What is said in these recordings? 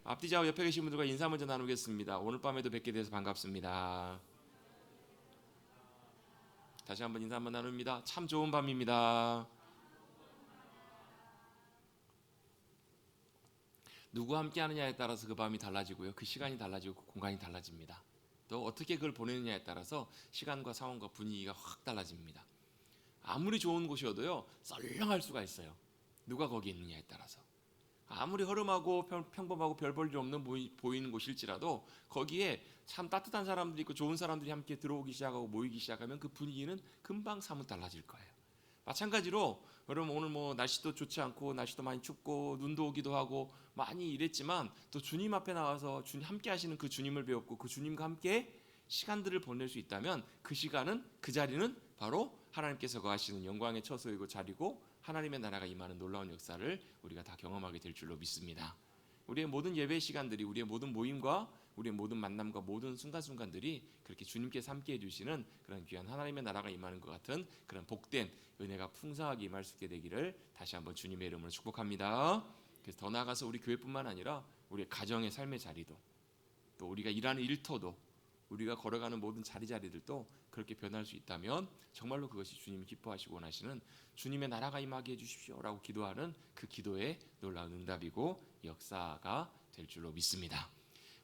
앞뒤 좌우 옆에 계신 분들과 인사 먼저 나누겠습니다. 오늘 밤에도 뵙게 돼서 반갑습니다. 다시 한번 인사 한번 나눕니다. 참 좋은 밤입니다. 누구와 함께 하느냐에 따라서 그 밤이 달라지고요. 그 시간이 달라지고 그 공간이 달라집니다. 또 어떻게 그걸 보내느냐에 따라서 시간과 상황과 분위기가 확 달라집니다. 아무리 좋은 곳이어도요, 썰렁할 수가 있어요. 누가 거기에 있느냐에 따라서. 아무리 허름하고 평범하고 별 볼 일 없는 보이는 곳일지라도 거기에 참 따뜻한 사람들이 있고 좋은 사람들이 함께 들어오기 시작하고 모이기 시작하면 그 분위기는 금방 사뭇 달라질 거예요. 마찬가지로 여러분 오늘 뭐 날씨도 좋지 않고 날씨도 많이 춥고 눈도 오기도 하고 많이 이랬지만 또 주님 앞에 나와서 주님 함께 하시는 그 주님을 배웠고 그 주님과 함께 시간들을 보낼 수 있다면 그 시간은 그 자리는 바로 하나님께서 거하시는 영광의 처소이고 자리고 하나님의 나라가 임하는 놀라운 역사를 우리가 다 경험하게 될 줄로 믿습니다. 우리의 모든 예배 시간들이 우리의 모든 모임과 우리의 모든 만남과 모든 순간순간들이 그렇게 주님께서 함께해 주시는 그런 귀한 하나님의 나라가 임하는 것 같은 그런 복된 은혜가 풍성하게 임할 수 있게 되기를 다시 한번 주님의 이름으로 축복합니다. 그래서 더 나아가서 우리 교회뿐만 아니라 우리의 가정의 삶의 자리도 또 우리가 일하는 일터도 우리가 걸어가는 모든 자리들도 그렇게 변할 수 있다면 정말로 그것이 주님이 기뻐하시고 원하시는 주님의 나라가 임하게 해주십시오라고 기도하는 그 기도의 놀라운 응답이고 역사가 될 줄로 믿습니다.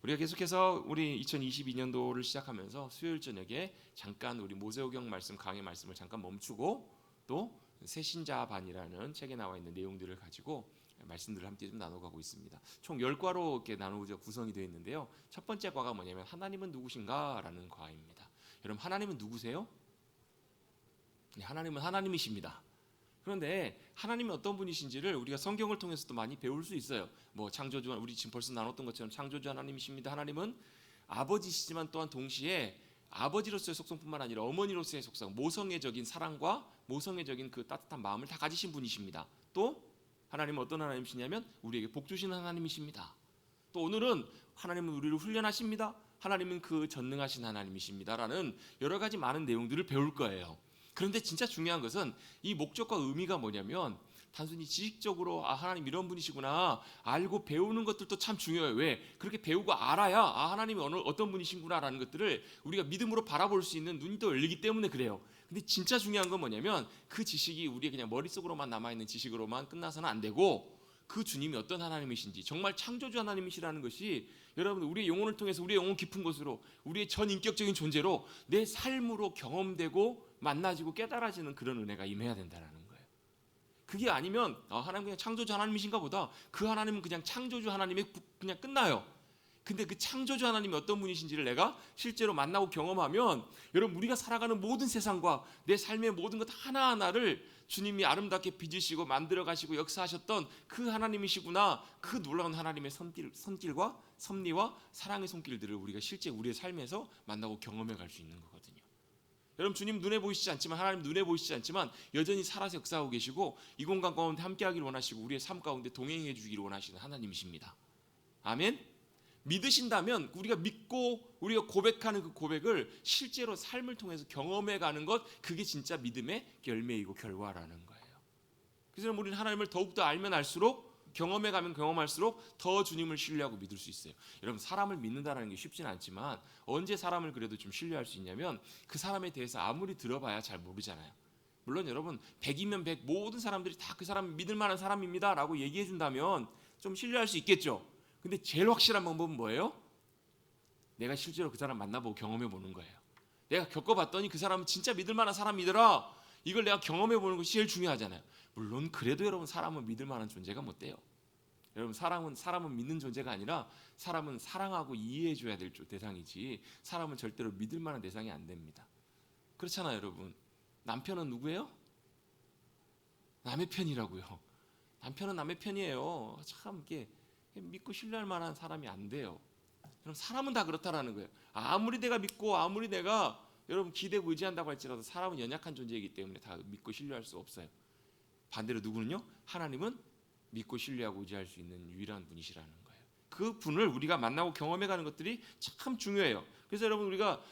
우리가 계속해서 우리 2022년도를 시작하면서 수요일 저녁에 잠깐 우리 모세오경 말씀 강의 말씀을 잠깐 멈추고 또 새신자반이라는 책에 나와 있는 내용들을 가지고 말씀들을 함께 좀 나눠가고 있습니다. 총 10과로 이렇게 나누어져 구성이 되어 있는데요. 첫 번째 과가 뭐냐면 하나님은 누구신가? 라는 과입니다. 여러분 하나님은 누구세요? 네, 하나님은 하나님이십니다. 그런데 하나님이 어떤 분이신지를 우리가 성경을 통해서도 많이 배울 수 있어요. 뭐 창조주, 우리 지금 벌써 나눴던 것처럼 창조주 하나님이십니다. 하나님은 아버지시지만 또한 동시에 아버지로서의 속성뿐만 아니라 어머니로서의 속성, 모성애적인 사랑과 모성애적인 그 따뜻한 마음을 다 가지신 분이십니다. 또 하나님은 어떤 하나님이시냐면 우리에게 복 주시는 하나님이십니다. 또 오늘은 하나님은 우리를 훈련하십니다. 하나님은 그 전능하신 하나님이십니다라는 여러 가지 많은 내용들을 배울 거예요. 그런데 진짜 중요한 것은 이 목적과 의미가 뭐냐면 단순히 지식적으로 하나님 이런 분이시구나 알고 배우는 것들도 참 중요해요. 왜? 그렇게 배우고 알아야 하나님이 어떤 분이신구나라는 것들을 우리가 믿음으로 바라볼 수 있는 눈이 또 열리기 때문에 그래요. 근데 진짜 중요한 건 뭐냐면 그 지식이 우리의 그냥 머릿속으로만 남아있는 지식으로만 끝나서는 안 되고 그 주님이 어떤 하나님이신지 정말 창조주 하나님이시라는 것이 여러분 우리의 영혼을 통해서 우리의 영혼 깊은 곳으로 우리의 전인격적인 존재로 내 삶으로 경험되고 만나지고 깨달아지는 그런 은혜가 임해야 된다는 거예요. 그게 아니면 하나님 그냥 창조주 하나님이신가 보다 그 하나님은 그냥 창조주 하나님이 그냥 끝나요. 근데 그 창조주 하나님이 어떤 분이신지를 내가 실제로 만나고 경험하면 여러분 우리가 살아가는 모든 세상과 내 삶의 모든 것 하나하나를 주님이 아름답게 빚으시고 만들어 가시고 역사하셨던 그 하나님이시구나 그 놀라운 하나님의 손길과 섭리와 사랑의 손길들을 우리가 실제 우리의 삶에서 만나고 경험해 갈 수 있는 거거든요. 여러분 주님 눈에 보이시지 않지만 하나님 눈에 보이시지 않지만 여전히 살아서 역사하고 계시고 이 공간 가운데 함께하기를 원하시고 우리의 삶 가운데 동행해 주기를 원하시는 하나님이십니다. 아멘. 믿으신다면 우리가 믿고 우리가 고백하는 그 고백을 실제로 삶을 통해서 경험해 가는 것 그게 진짜 믿음의 열매이고 결과라는 거예요. 그래서 우리는 하나님을 더욱더 알면 알수록 경험해 가면 경험할수록 더 주님을 신뢰하고 믿을 수 있어요. 여러분 사람을 믿는다는 게 쉽지는 않지만 언제 사람을 그래도 좀 신뢰할 수 있냐면 그 사람에 대해서 아무리 들어봐야 잘 모르잖아요. 물론 여러분 100이면 100 모든 사람들이 다 그 사람 믿을 만한 사람입니다 라고 얘기해 준다면 좀 신뢰할 수 있겠죠. 근데 제일 확실한 방법은 뭐예요? 내가 실제로 그 사람 만나보고 경험해 보는 거예요. 내가 겪어봤더니 그 사람은 진짜 믿을 만한 사람이더라. 이걸 내가 경험해 보는 것이 제일 중요하잖아요. 물론 그래도 여러분 사람은 믿을 만한 존재가 못 돼요. 여러분 사람은 믿는 존재가 아니라 사람은 사랑하고 이해해 줘야 될 대상이지 사람은 절대로 믿을 만한 대상이 안 됩니다. 그렇잖아요, 여러분. 남편은 누구예요? 남의 편이라고요. 남편은 남의 편이에요. 참 이게 믿고 신뢰할 만한 사람이 안 돼요. 그럼 사람은 다 그렇다라는 거예요. 아무리 내가 믿고 아무리 내가 여러분 기대고 의지한다고 할지라도 사람은 연약한 존재이기 때문에 다 믿고 신뢰할 수 없어요. 반대로 누구는요? 하나님은 믿고 신뢰하고 의지할 수 있는 유일한 분이시라는 거예요. 그 분을 우리가 만나고 경험해가는 것들이 참 중요해요. 그래서 여러분 우리가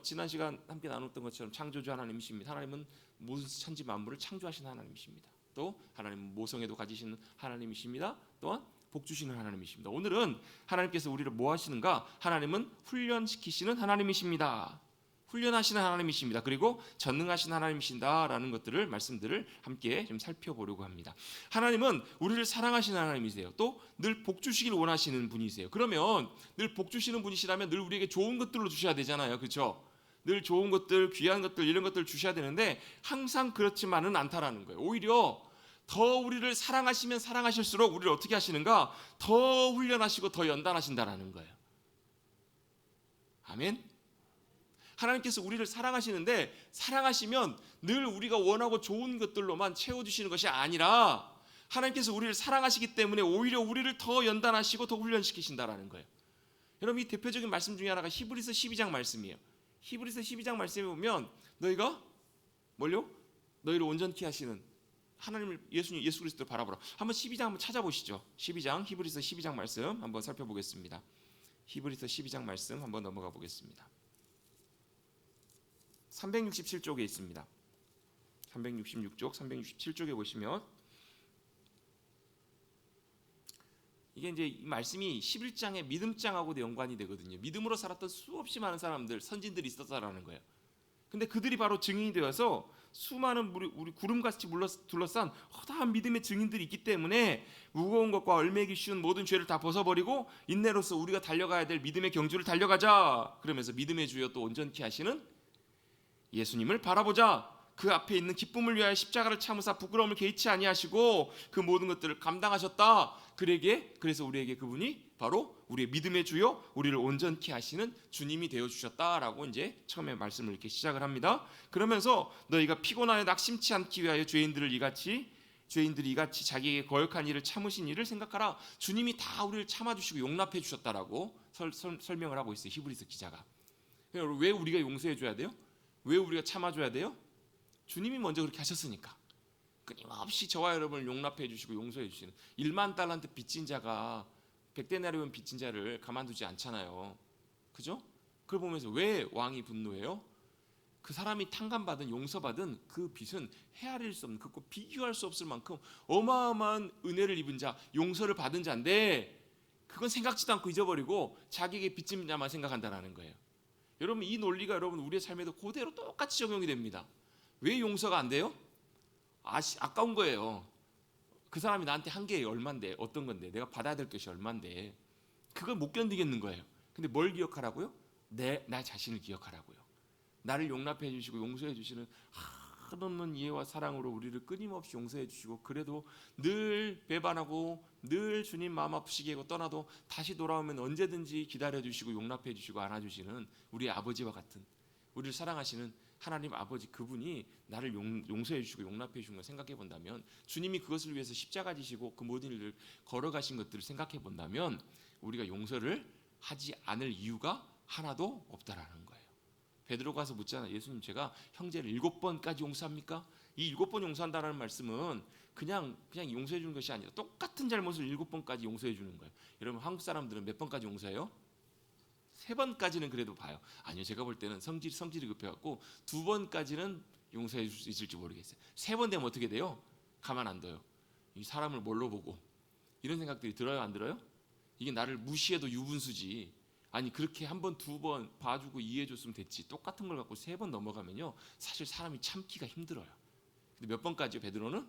지난 시간 함께 나눴던 것처럼 창조주 하나님이십니다. 하나님은 모든 천지 만물을 창조하신 하나님이십니다. 또 하나님은 모성애도 가지시는 하나님이십니다. 또한 복 주시는 하나님이십니다. 오늘은 하나님께서 우리를 뭐 하시는가? 하나님은 훈련시키시는 하나님이십니다. 훈련하시는 하나님이십니다. 그리고 전능하신 하나님이신다라는 것들을 말씀들을 함께 좀 살펴보려고 합니다. 하나님은 우리를 사랑하시는 하나님이세요. 또 늘 복 주시길 원하시는 분이세요. 그러면 늘 복 주시는 분이시라면 늘 우리에게 좋은 것들로 주셔야 되잖아요. 그렇죠? 늘 좋은 것들, 귀한 것들, 이런 것들을 주셔야 되는데 항상 그렇지만은 않다라는 거예요. 오히려 더 우리를 사랑하시면 사랑하실수록 우리를 어떻게 하시는가? 더 훈련하시고 더 연단하신다라는 거예요. 아멘. 하나님께서 우리를 사랑하시는데 사랑하시면 늘 우리가 원하고 좋은 것들로만 채워주시는 것이 아니라 하나님께서 우리를 사랑하시기 때문에 오히려 우리를 더 연단하시고 더 훈련시키신다라는 거예요. 여러분, 이 대표적인 말씀 중에 하나가 히브리서 12장 말씀이에요. 히브리서 12장 말씀에 보면 너희가 뭘요? 너희를 온전케 하시는 하나님을 예수 그리스도를 바라보라. 한번 12장 한번 찾아보시죠. 12장 히브리서 12장 말씀 한번 살펴보겠습니다. 히브리서 12장 말씀 한번 넘어가 보겠습니다. 367쪽에 있습니다. 366쪽, 367쪽에 보시면 이게 이제 이 말씀이 11장의 믿음장하고도 연관이 되거든요. 믿음으로 살았던 수없이 많은 사람들, 선진들이 있었다라는 거예요. 근데 그들이 바로 증인이 되어서 수많은 우리 구름같이 둘러싼 허다한 믿음의 증인들이 있기 때문에 무거운 것과 얼매기 쉬운 모든 죄를 다 벗어버리고 인내로서 우리가 달려가야 될 믿음의 경주를 달려가자. 그러면서 믿음의 주여 또 온전케 하시는 예수님을 바라보자. 그 앞에 있는 기쁨을 위하여 십자가를 참으사 부끄러움을 개의치 아니하시고 그 모든 것들을 감당하셨다. 그래서 우리에게 그분이 바로 우리의 믿음의 주요 우리를 온전케 하시는 주님이 되어 주셨다라고 이제 처음에 말씀을 이렇게 시작을 합니다. 그러면서 너희가 피곤하여 낙심치 않기 위하여 죄인들이 이같이 자기에게 거역한 일을 참으신 일을 생각하라. 주님이 다 우리를 참아주시고 용납해 주셨다라고 설명을 하고 있어요. 히브리서 기자가. 왜 우리가 용서해 줘야 돼요? 왜 우리가 참아줘야 돼요? 주님이 먼저 그렇게 하셨으니까. 끊임없이 저와 여러분을 용납해 주시고 용서해 주시는 1만 달란트 빚진 자가 100데나리온 빚진 자를 가만두지 않잖아요. 그죠? 그걸 보면서 왜 왕이 분노해요? 그 사람이 탕감받은 용서받은 그 빚은 헤아릴 수 없는, 그거 비교할 수 없을 만큼 어마어마한 은혜를 입은 자, 용서를 받은 자인데 그건 생각지도 않고 잊어버리고 자기에게 빚진 자만 생각한다라는 거예요. 여러분, 이 논리가 여러분 우리의 삶에도 그대로 똑같이 적용이 됩니다. 왜 용서가 안 돼요? 아까운 거예요. 그 사람이 나한테 한 게 얼만데, 어떤 건데, 내가 받아야 될 것이 얼만데 그걸 못 견디겠는 거예요. 근데 뭘 기억하라고요? 나 자신을 기억하라고요. 나를 용납해 주시고 용서해 주시는 한없는 이해와 사랑으로 우리를 끊임없이 용서해 주시고 그래도 늘 배반하고 늘 주님 마음 아프시게 하고 떠나도 다시 돌아오면 언제든지 기다려 주시고 용납해 주시고 안아주시는 우리 아버지와 같은, 우리를 사랑하시는 하나님 아버지, 그분이 나를 용서해 주시고 용납해 주신 걸 생각해 본다면, 주님이 그것을 위해서 십자가 지시고 그 모든 일을 걸어가신 것들을 생각해 본다면 우리가 용서를 하지 않을 이유가 하나도 없다라는 거예요. 베드로가 가서 묻잖아요. 예수님, 제가 형제를 7번까지 용서합니까? 이 7번 용서한다는 말씀은 그냥 용서해 주는 것이 아니라 똑같은 잘못을 7번까지 용서해 주는 거예요. 여러분, 한국 사람들은 몇 번까지 용서해요? 3번까지는 그래도 봐요. 아니요, 제가 볼 때는 성질이 급해갖고 2번까지는 용서해 줄 수 있을지 모르겠어요. 3번 되면 어떻게 돼요? 가만 안 둬요. 이 사람을 뭘로 보고, 이런 생각들이 들어요, 안 들어요? 이게 나를 무시해도 유분수지. 아니, 그렇게 한 번, 2번 봐주고 이해해줬으면 됐지. 똑같은 걸 갖고 3번 넘어가면요, 사실 사람이 참기가 힘들어요. 근데 몇 번까지요, 베드로는?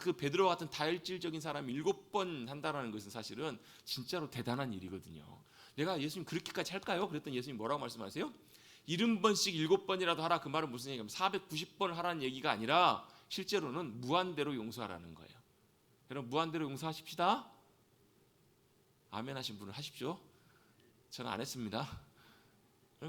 그 베드로 같은 다혈질적인 사람이 7번 한다는 것은 사실은 진짜로 대단한 일이거든요. 내가 예수님 그렇게까지 할까요? 그랬더니 예수님 뭐라고 말씀하세요? 70번씩 7번이라도 하라. 그 말은 무슨 얘기냐면 490번을 하라는 얘기가 아니라 실제로는 무한대로 용서하라는 거예요. 여러분, 무한대로 용서하십시다. 아멘 하신 분은 하십시오. 저는 안 했습니다.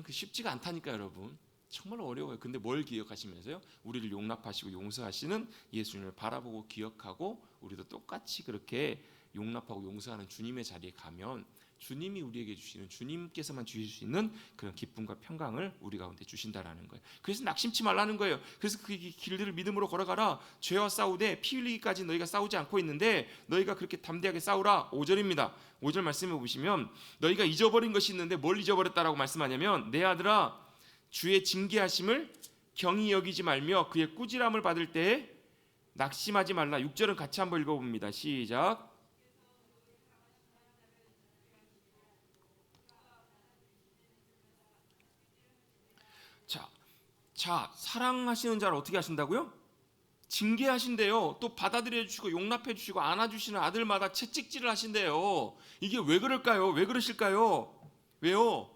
그 쉽지가 않다니까 여러분. 정말 어려워요. 근데 뭘 기억하시면서요? 우리를 용납하시고 용서하시는 예수님을 바라보고 기억하고 우리도 똑같이 그렇게 용납하고 용서하는 주님의 자리에 가면 주님이 우리에게 주시는, 주님께서만 주실 수 있는 그런 기쁨과 평강을 우리 가운데 주신다라는 거예요. 그래서 낙심치 말라는 거예요. 그래서 그 길들을 믿음으로 걸어가라. 죄와 싸우되 피 흘리기까지 너희가 싸우지 않고 있는데 너희가 그렇게 담대하게 싸우라. 5절입니다. 5절 말씀해 보시면 너희가 잊어버린 것이 있는데 뭘 잊어버렸다라고 말씀하냐면, 내 아들아, 주의 징계하심을 경히 여기지 말며 그의 꾸지람을 받을 때에 낙심하지 말라. 6절은 같이 한번 읽어봅니다. 시작. 자, 사랑하시는 자를 어떻게 하신다고요? 징계하신대요. 또 받아들여 주시고 용납해 주시고 안아주시는 아들마다 채찍질을 하신대요. 이게 왜 그럴까요? 왜 그러실까요? 왜요?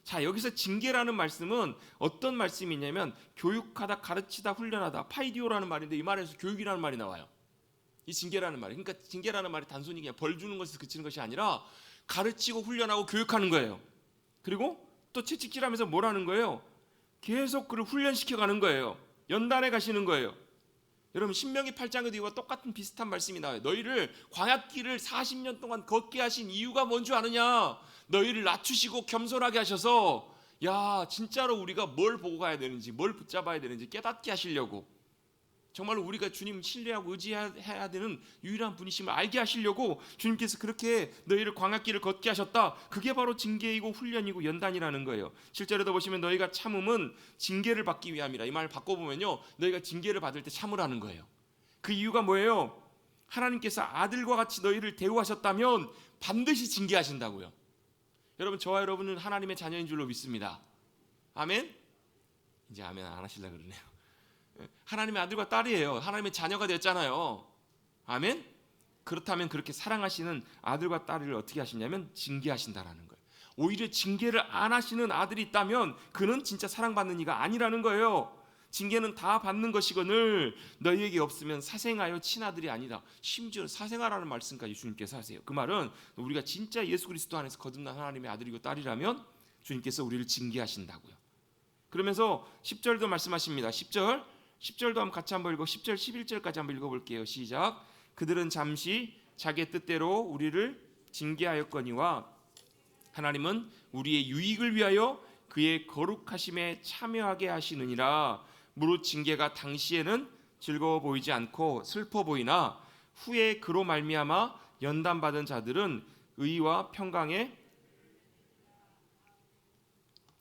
자, 여기서 징계라는 말씀은 어떤 말씀이냐면 교육하다, 가르치다, 훈련하다, 파이디오라는 말인데 이 말에서 교육이라는 말이 나와요. 이 징계라는 말이. 그러니까 징계라는 말이 단순히 그냥 벌 주는 것에서 그치는 것이 아니라 가르치고 훈련하고 교육하는 거예요. 그리고 또 채찍질하면서 뭐라는 거예요? 계속 그를 훈련시켜 가는 거예요. 연단해 가시는 거예요. 여러분 신명기 8장의 뒤와 똑같은 비슷한 말씀이 나와요. 너희를 광야길을 40년 동안 걷게 하신 이유가 뭔 줄 아느냐? 너희를 낮추시고 겸손하게 하셔서 야 진짜로 우리가 뭘 보고 가야 되는지 뭘 붙잡아야 되는지 깨닫게 하시려고, 정말로 우리가 주님 신뢰하고 의지해야 되는 유일한 분이심을 알게 하시려고 주님께서 그렇게 너희를 광야길을 걷게 하셨다. 그게 바로 징계이고 훈련이고 연단이라는 거예요. 7절에도 보시면 너희가 참음은 징계를 받기 위함이라. 이 말을 바꿔보면요, 너희가 징계를 받을 때 참으라는 거예요. 그 이유가 뭐예요? 하나님께서 아들과 같이 너희를 대우하셨다면 반드시 징계하신다고요. 여러분, 저와 여러분은 하나님의 자녀인 줄로 믿습니다. 아멘? 이제 아멘 안 하시려고 그러네요. 하나님의 아들과 딸이에요. 하나님의 자녀가 됐잖아요. 아멘? 그렇다면 그렇게 사랑하시는 아들과 딸을 어떻게 하시냐면 징계하신다라는 거예요. 오히려 징계를 안 하시는 아들이 있다면 그는 진짜 사랑받는 이가 아니라는 거예요. 징계는 다 받는 것이거늘 너희에게 없으면 사생하여 친아들이 아니다. 심지어 사생아라는 말씀까지 주님께서 하세요. 그 말은 우리가 진짜 예수 그리스도 안에서 거듭난 하나님의 아들이고 딸이라면 주님께서 우리를 징계하신다고요. 그러면서 10절도 말씀하십니다. 10절도 한번 같이 한번 읽고 10절 11절까지 한번 읽어볼게요. 시작. 그들은 잠시 자기의 뜻대로 우리를 징계하였거니와 하나님은 우리의 유익을 위하여 그의 거룩하심에 참여하게 하시느니라. 무릇 징계가 당시에는 즐거워 보이지 않고 슬퍼 보이나 후에 그로 말미암아 연단받은 자들은 의와 평강에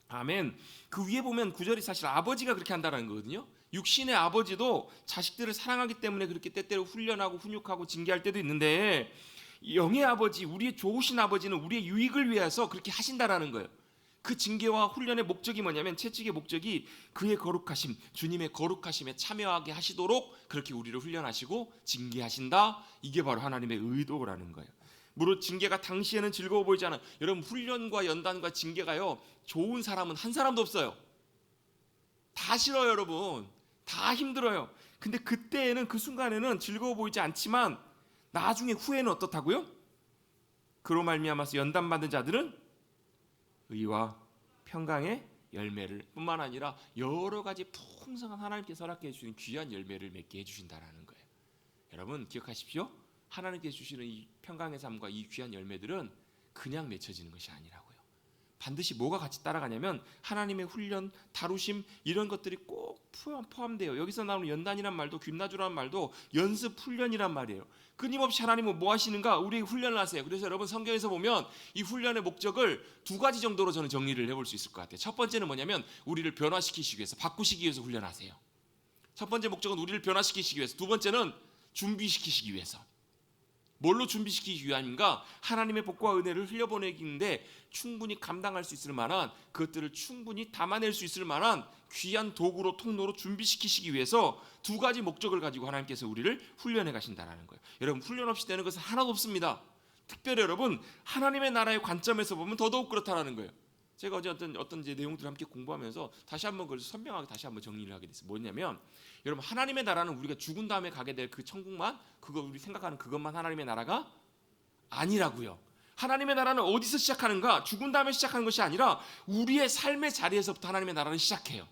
아멘. 그 위에 보면 구절이 사실 아버지가 그렇게 한다는 거거든요. 육신의 아버지도 자식들을 사랑하기 때문에 그렇게 때때로 훈련하고 훈육하고 징계할 때도 있는데 영의 아버지, 우리의 좋으신 아버지는 우리의 유익을 위해서 그렇게 하신다라는 거예요. 그 징계와 훈련의 목적이 뭐냐면 채찍의 목적이 그의 거룩하심, 주님의 거룩하심에 참여하게 하시도록 그렇게 우리를 훈련하시고 징계하신다. 이게 바로 하나님의 의도라는 거예요. 무릇 징계가 당시에는 즐거워 보이지 않아. 여러분, 훈련과 연단과 징계가요, 좋은 사람은 한 사람도 없어요. 다 싫어요, 여러분. 다 힘들어요. 근데 그때에는, 그 순간에는 즐거워 보이지 않지만 나중에 후에는 어떻다고요? 그로 말미암아서 연단받은 자들은 의와 평강의 열매를 뿐만 아니라 여러 가지 풍성한 하나님께서 허락해 주시는 귀한 열매를 맺게 해주신다라는 거예요. 여러분 기억하십시오. 하나님께서 주시는 이 평강의 삶과 이 귀한 열매들은 그냥 맺혀지는 것이 아니라고요. 반드시 뭐가 같이 따라가냐면 하나님의 훈련, 다루심, 이런 것들이 꼭 포함돼요. 여기서 나오는 연단이란 말도, 귀나주라는 말도 연습 훈련이란 말이에요. 끊임없이 하나님은 뭐 하시는가? 우리에게 훈련을 하세요. 그래서 여러분 성경에서 보면 이 훈련의 목적을 두 가지 정도로 저는 정리를 해볼 수 있을 것 같아요. 첫 번째는 뭐냐면 우리를 변화시키시기 위해서, 바꾸시기 위해서 훈련하세요. 첫 번째 목적은 우리를 변화시키시기 위해서, 두 번째는 준비시키시기 위해서. 뭘로 준비시키기 위함인가? 하나님의 복과 은혜를 흘려보내기인데 충분히 감당할 수 있을 만한, 그것들을 충분히 담아낼 수 있을 만한 귀한 도구로, 통로로 준비시키시기 위해서 두 가지 목적을 가지고 하나님께서 우리를 훈련해 가신다는 거예요. 여러분, 훈련 없이 되는 것은 하나도 없습니다. 특별히 여러분 하나님의 나라의 관점에서 보면 더더욱 그렇다는 거예요. 제가 어제 어떤 이제 내용들을 함께 공부하면서 다시 한번 그걸 선명하게 다시 한번 정리를 하게 됐어요. 뭐냐면 여러분, 하나님의 나라는 우리가 죽은 다음에 가게 될 그 천국만, 그거 우리 생각하는 그것만 하나님의 나라가 아니라고요. 하나님의 나라는 어디서 시작하는가? 죽은 다음에 시작하는 것이 아니라 우리의 삶의 자리에서부터 하나님의 나라는 시작해요.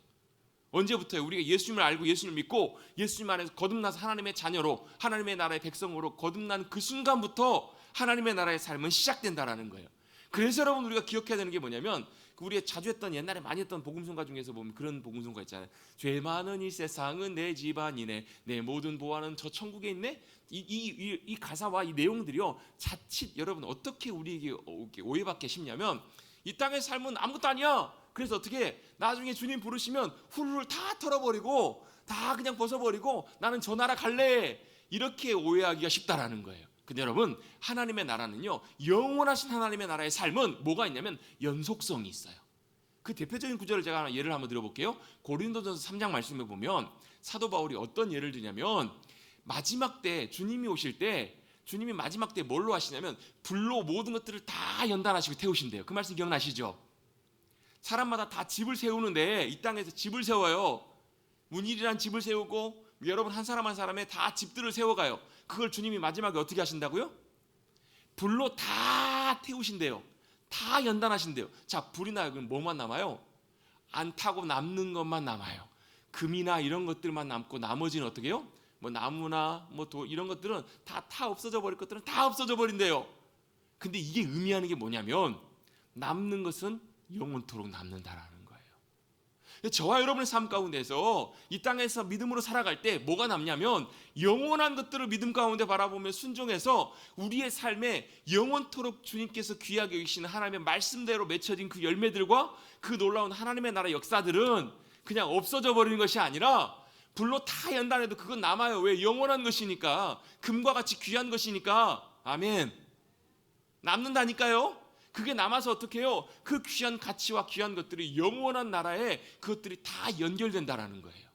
언제부터요? 우리가 예수님을 알고 예수님을 믿고 예수님 안에서 거듭나서 하나님의 자녀로, 하나님의 나라의 백성으로 거듭난 그 순간부터 하나님의 나라의 삶은 시작된다라는 거예요. 그래서 여러분 우리가 기억해야 되는 게 뭐냐면, 우리가 자주 했던, 옛날에 많이 했던 복음송가 중에서 보면 그런 복음송가 있잖아요. 죄 많은 이 세상은 내 집안이네, 내 모든 보화는 저 천국에 있네. 이 가사와 이 내용들이요, 자칫 여러분 어떻게 우리에게 오해받게 싶냐면, 이 땅의 삶은 아무것도 아니야. 그래서 어떻게 나중에 주님 부르시면 훌훌 다 털어버리고 다 그냥 벗어버리고 나는 저 나라 갈래, 이렇게 오해하기가 쉽다라는 거예요. 근데 여러분, 하나님의 나라는요, 영원하신 하나님의 나라의 삶은 뭐가 있냐면 연속성이 있어요. 그 대표적인 구절을 제가 하나 예를 한번 들어볼게요. 고린도전서 3장 말씀에 보면 사도 바울이 어떤 예를 드냐면 마지막 때 주님이 오실 때 주님이 마지막 때 뭘로 하시냐면 불로 모든 것들을 다 연단하시고 태우신대요. 그 말씀 기억나시죠? 사람마다 다 집을 세우는데 이 땅에서 집을 세워요. 문일이란 집을 세우고 여러분 한 사람 한 사람의 다 집들을 세워가요. 그걸 주님이 마지막에 어떻게 하신다고요? 불로 다 태우신대요. 다 연단하신대요. 자, 불이 나요. 그럼 뭐만 남아요? 안 타고 남는 것만 남아요. 금이나 이런 것들만 남고 나머지는 어떻게 해요? 뭐 나무나 뭐 도 이런 것들은 다 없어져 버릴 것들은 다 없어져 버린대요. 근데 이게 의미하는 게 뭐냐면 남는 것은 영원토록 남는다라는 거예요. 저와 여러분의 삶 가운데서 이 땅에서 믿음으로 살아갈 때 뭐가 남냐면 영원한 것들을 믿음 가운데 바라보며 순종해서 우리의 삶에 영원토록 주님께서 귀하게 여기시는 하나님의 말씀대로 맺혀진 그 열매들과 그 놀라운 하나님의 나라 역사들은 그냥 없어져 버리는 것이 아니라 불로 다 연단해도 그건 남아요. 왜? 영원한 것이니까. 금과 같이 귀한 것이니까. 아멘. 남는다니까요. 그게 남아서 어떻게 해요? 그 귀한 가치와 귀한 것들이 영원한 나라에 그것들이 다 연결된다라는 거예요.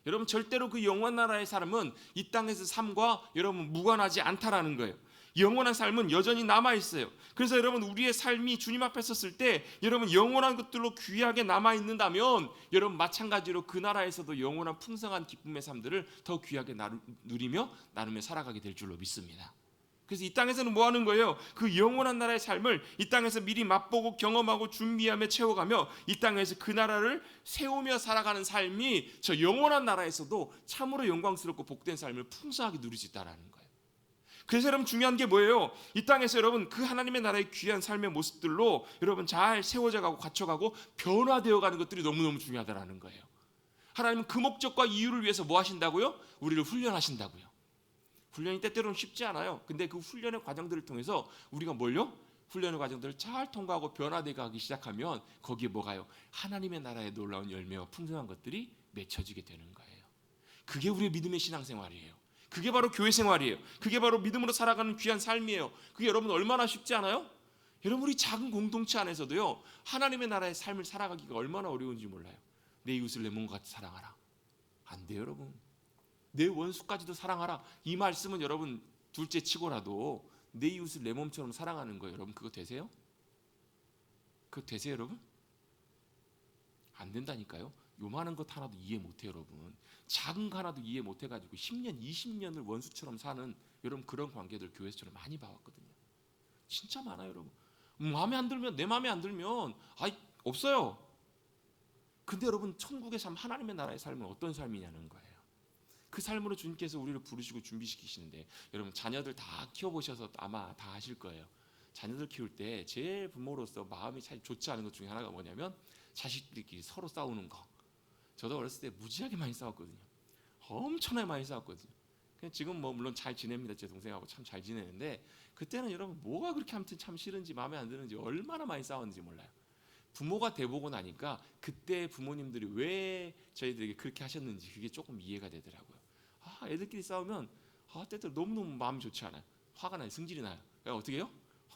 여러분 절대로 그 영원한 나라의 삶은 이 땅에서 삶과 여러분 무관하지 않다라는 거예요. 영원한 삶은 여전히 남아있어요. 그래서 여러분 우리의 삶이 주님 앞에 섰을 때 여러분 영원한 것들로 귀하게 남아있는다면 여러분 마찬가지로 그 나라에서도 영원한 풍성한 기쁨의 삶들을 더 귀하게 누리며 나누며 살아가게 될 줄로 믿습니다. 그래서 이 땅에서는 뭐 하는 거예요? 그 영원한 나라의 삶을 이 땅에서 미리 맛보고 경험하고 준비하며 채워가며 이 땅에서 그 나라를 세우며 살아가는 삶이 저 영원한 나라에서도 참으로 영광스럽고 복된 삶을 풍성하게 누릴 수 있다는 거예요. 그래서 여러분 중요한 게 뭐예요? 이 땅에서 여러분 그 하나님의 나라의 귀한 삶의 모습들로 여러분 잘 세워져가고 갖춰가고 변화되어가는 것들이 너무너무 중요하다는 거예요. 하나님은 그 목적과 이유를 위해서 뭐 하신다고요? 우리를 훈련하신다고요. 훈련이 때때로는 쉽지 않아요. 근데 그 훈련의 과정들을 통해서 우리가 뭘요? 훈련의 과정들을 잘 통과하고 변화되어 가기 시작하면 거기에 뭐가요? 하나님의 나라의 놀라운 열매와 풍성한 것들이 맺혀지게 되는 거예요. 그게 우리의 믿음의 신앙생활이에요. 그게 바로 교회 생활이에요. 그게 바로 믿음으로 살아가는 귀한 삶이에요. 그게 여러분 얼마나 쉽지 않아요? 여러분 우리 작은 공동체 안에서도요 하나님의 나라의 삶을 살아가기가 얼마나 어려운지 몰라요. 내 이웃을 내 몸과 같이 사랑하라. 안 돼요 여러분. 내 원수까지도 사랑하라. 이 말씀은 여러분 둘째 치고라도 내 이웃을 내 몸처럼 사랑하는 거예요. 여러분 그거 되세요? 그거 되세요 여러분? 안 된다니까요. 요만한 것 하나도 이해 못해요 여러분. 작은 거 하나도 이해 못해가지고 10년 20년을 원수처럼 사는 여러분 그런 관계들 교회에서 많이 봐왔거든요. 진짜 많아요 여러분. 마음에 안 들면 내 마음에 안 들면 없어요. 근데 여러분 천국의 삶 하나님의 나라의 삶은 어떤 삶이냐는 거예요. 그 삶으로 주님께서 우리를 부르시고 준비시키시는데 여러분 자녀들 다 키워보셔서 아마 다 아실 거예요. 자녀들 키울 때 제일 부모로서 마음이 잘 좋지 않은 것 중에 하나가 뭐냐면 자식들끼리 서로 싸우는 거. 저도 어렸을 때 무지하게 많이 싸웠거든요. 엄청나게 많이 싸웠거든요. 지금 뭐 물론 잘 지냅니다. 제 동생하고 참 잘 지내는데 그때는 여러분 뭐가 그렇게 아무튼 참 싫은지 마음에 안 드는지 얼마나 많이 싸웠는지 몰라요. 부모가 돼보고 나니까 그때 부모님들이 왜 저희들에게 그렇게 하셨는지 그게 조금 이해가 되더라고요. 애들끼리 싸우면 때때로 너무너무 마음이 좋지 않아요. 화가 나요. 승질이 나요. 어떻게 해요?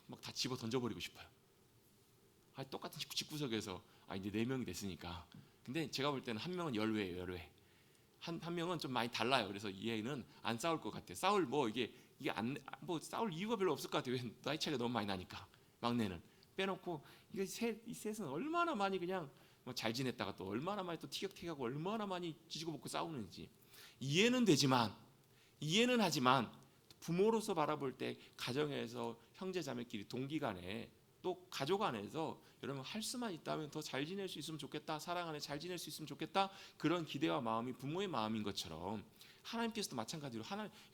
막 다 집어 던져버리고 싶어요. 똑같은 집구석에서 이제 4명이 됐으니까. 근데 제가 볼 때는 한 명은 열외예요. 열외. 한 명은 좀 많이 달라요. 그래서 이 애는 안 싸울 것 같아요. 싸울 싸울 이유가 별로 없을 것 같아요. 왜? 나이 차이가 너무 많이 나니까. 막내는 빼놓고 이 셋은 얼마나 많이 그냥 잘 지냈다가 또 얼마나 많이 또 티격태격하고 얼마나 많이 찢고 볶고 싸우는지 이해는 하지만 부모로서 바라볼 때 가정에서 형제자매끼리 동기간에 또 가족 안에서 여러분 할 수만 있다면 더 잘 지낼 수 있으면 좋겠다. 사랑 안에 잘 지낼 수 있으면 좋겠다. 그런 기대와 마음이 부모의 마음인 것처럼 하나님께서도 마찬가지로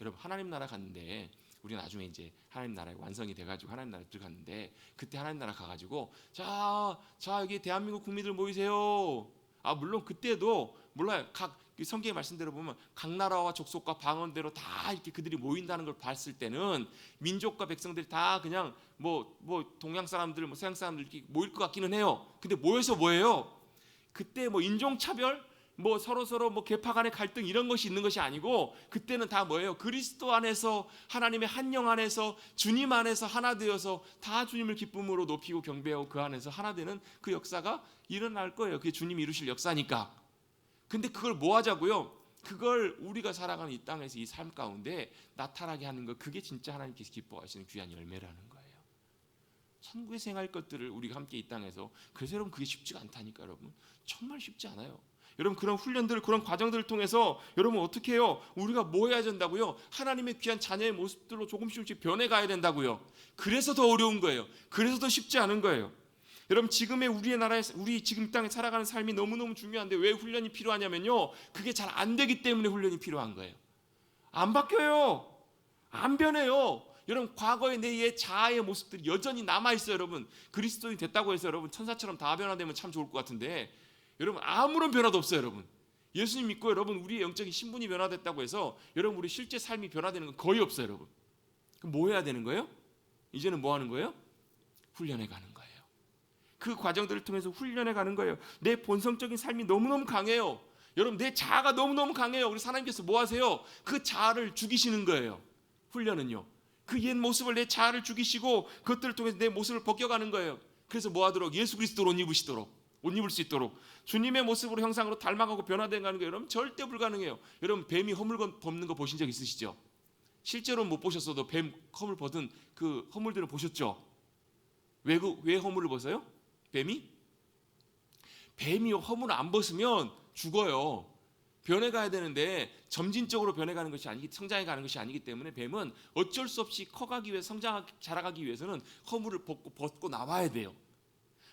여러분 하나님 나라 갔는데 우리 나중에 이제 하나님 나라에 완성이 돼가지고 하나님 나라에 들어갔는데 그때 하나님 나라 가가지고 자 여기 대한민국 국민들 모이세요. 물론 그때도 몰라요. 각 성경의 말씀대로 보면 각 나라와 족속과 방언대로 다 이렇게 그들이 모인다는 걸 봤을 때는 민족과 백성들이 다 그냥 뭐 동양 사람들 서양 사람들 이렇게 모일 것 같기는 해요. 근데 모여서 뭐예요? 그때 인종차별 뭐 서로 뭐 계파 간의 갈등 이런 것이 있는 것이 아니고 그때는 다 뭐예요? 그리스도 안에서 하나님의 한 영 안에서 주님 안에서 하나 되어서 다 주님을 기쁨으로 높이고 경배하고 그 안에서 하나 되는 그 역사가 일어날 거예요. 그게 주님이 이루실 역사니까. 근데 그걸 뭐 하자고요? 그걸 우리가 살아가는 이 땅에서 이 삶 가운데 나타나게 하는 것, 그게 진짜 하나님께서 기뻐하시는 귀한 열매라는 거예요. 천국의 생활 것들을 우리가 함께 이 땅에서. 그래서 여러분 그게 쉽지가 않다니까. 여러분 정말 쉽지 않아요. 여러분 그런 훈련들, 그런 과정들을 통해서 여러분 어떻게 해요? 우리가 뭐 해야 된다고요? 하나님의 귀한 자녀의 모습들로 조금씩 변해가야 된다고요. 그래서 더 어려운 거예요. 그래서 더 쉽지 않은 거예요. 여러분 지금의 우리의 나라에, 우리 지금 땅에 살아가는 삶이 너무너무 중요한데 왜 훈련이 필요하냐면요, 그게 잘 안 되기 때문에 훈련이 필요한 거예요. 안 바뀌어요. 안 변해요. 여러분 과거의 내 옛 자아의 모습들이 여전히 남아있어요. 여러분 그리스도인이 됐다고 해서 여러분 천사처럼 다 변화되면 참 좋을 것 같은데 여러분 아무런 변화도 없어요. 여러분 예수님 믿고 여러분 우리의 영적인 신분이 변화됐다고 해서 여러분 우리 실제 삶이 변화되는 건 거의 없어요. 여러분 그럼 뭐 해야 되는 거예요? 이제는 뭐 하는 거예요? 훈련해 가는 거예요. 그 과정들을 통해서 훈련해 가는 거예요. 내 본성적인 삶이 너무너무 강해요. 여러분 내 자아가 너무너무 강해요. 그래서 하나님께서 뭐 하세요? 그 자아를 죽이시는 거예요. 훈련은요, 그 옛 모습을, 내 자아를 죽이시고 그것들을 통해서 내 모습을 벗겨가는 거예요. 그래서 뭐 하도록? 예수 그리스도로 옷 입을 수 있도록 주님의 모습으로, 형상으로 닮아가고 변화되는 거예요. 여러분 절대 불가능해요. 여러분 뱀이 허물 벗는 거 보신 적 있으시죠? 실제로는 못 보셨어도 뱀 허물 벗은 그 허물들을 보셨죠? 왜 허물을 벗어요? 뱀이 허물을 안 벗으면 죽어요. 변해가야 되는데 점진적으로 변해가는 것이 아니기, 성장해가는 것이 아니기 때문에 뱀은 어쩔 수 없이 커가기 위해, 자라가기 위해서는 허물을 벗고 나와야 돼요.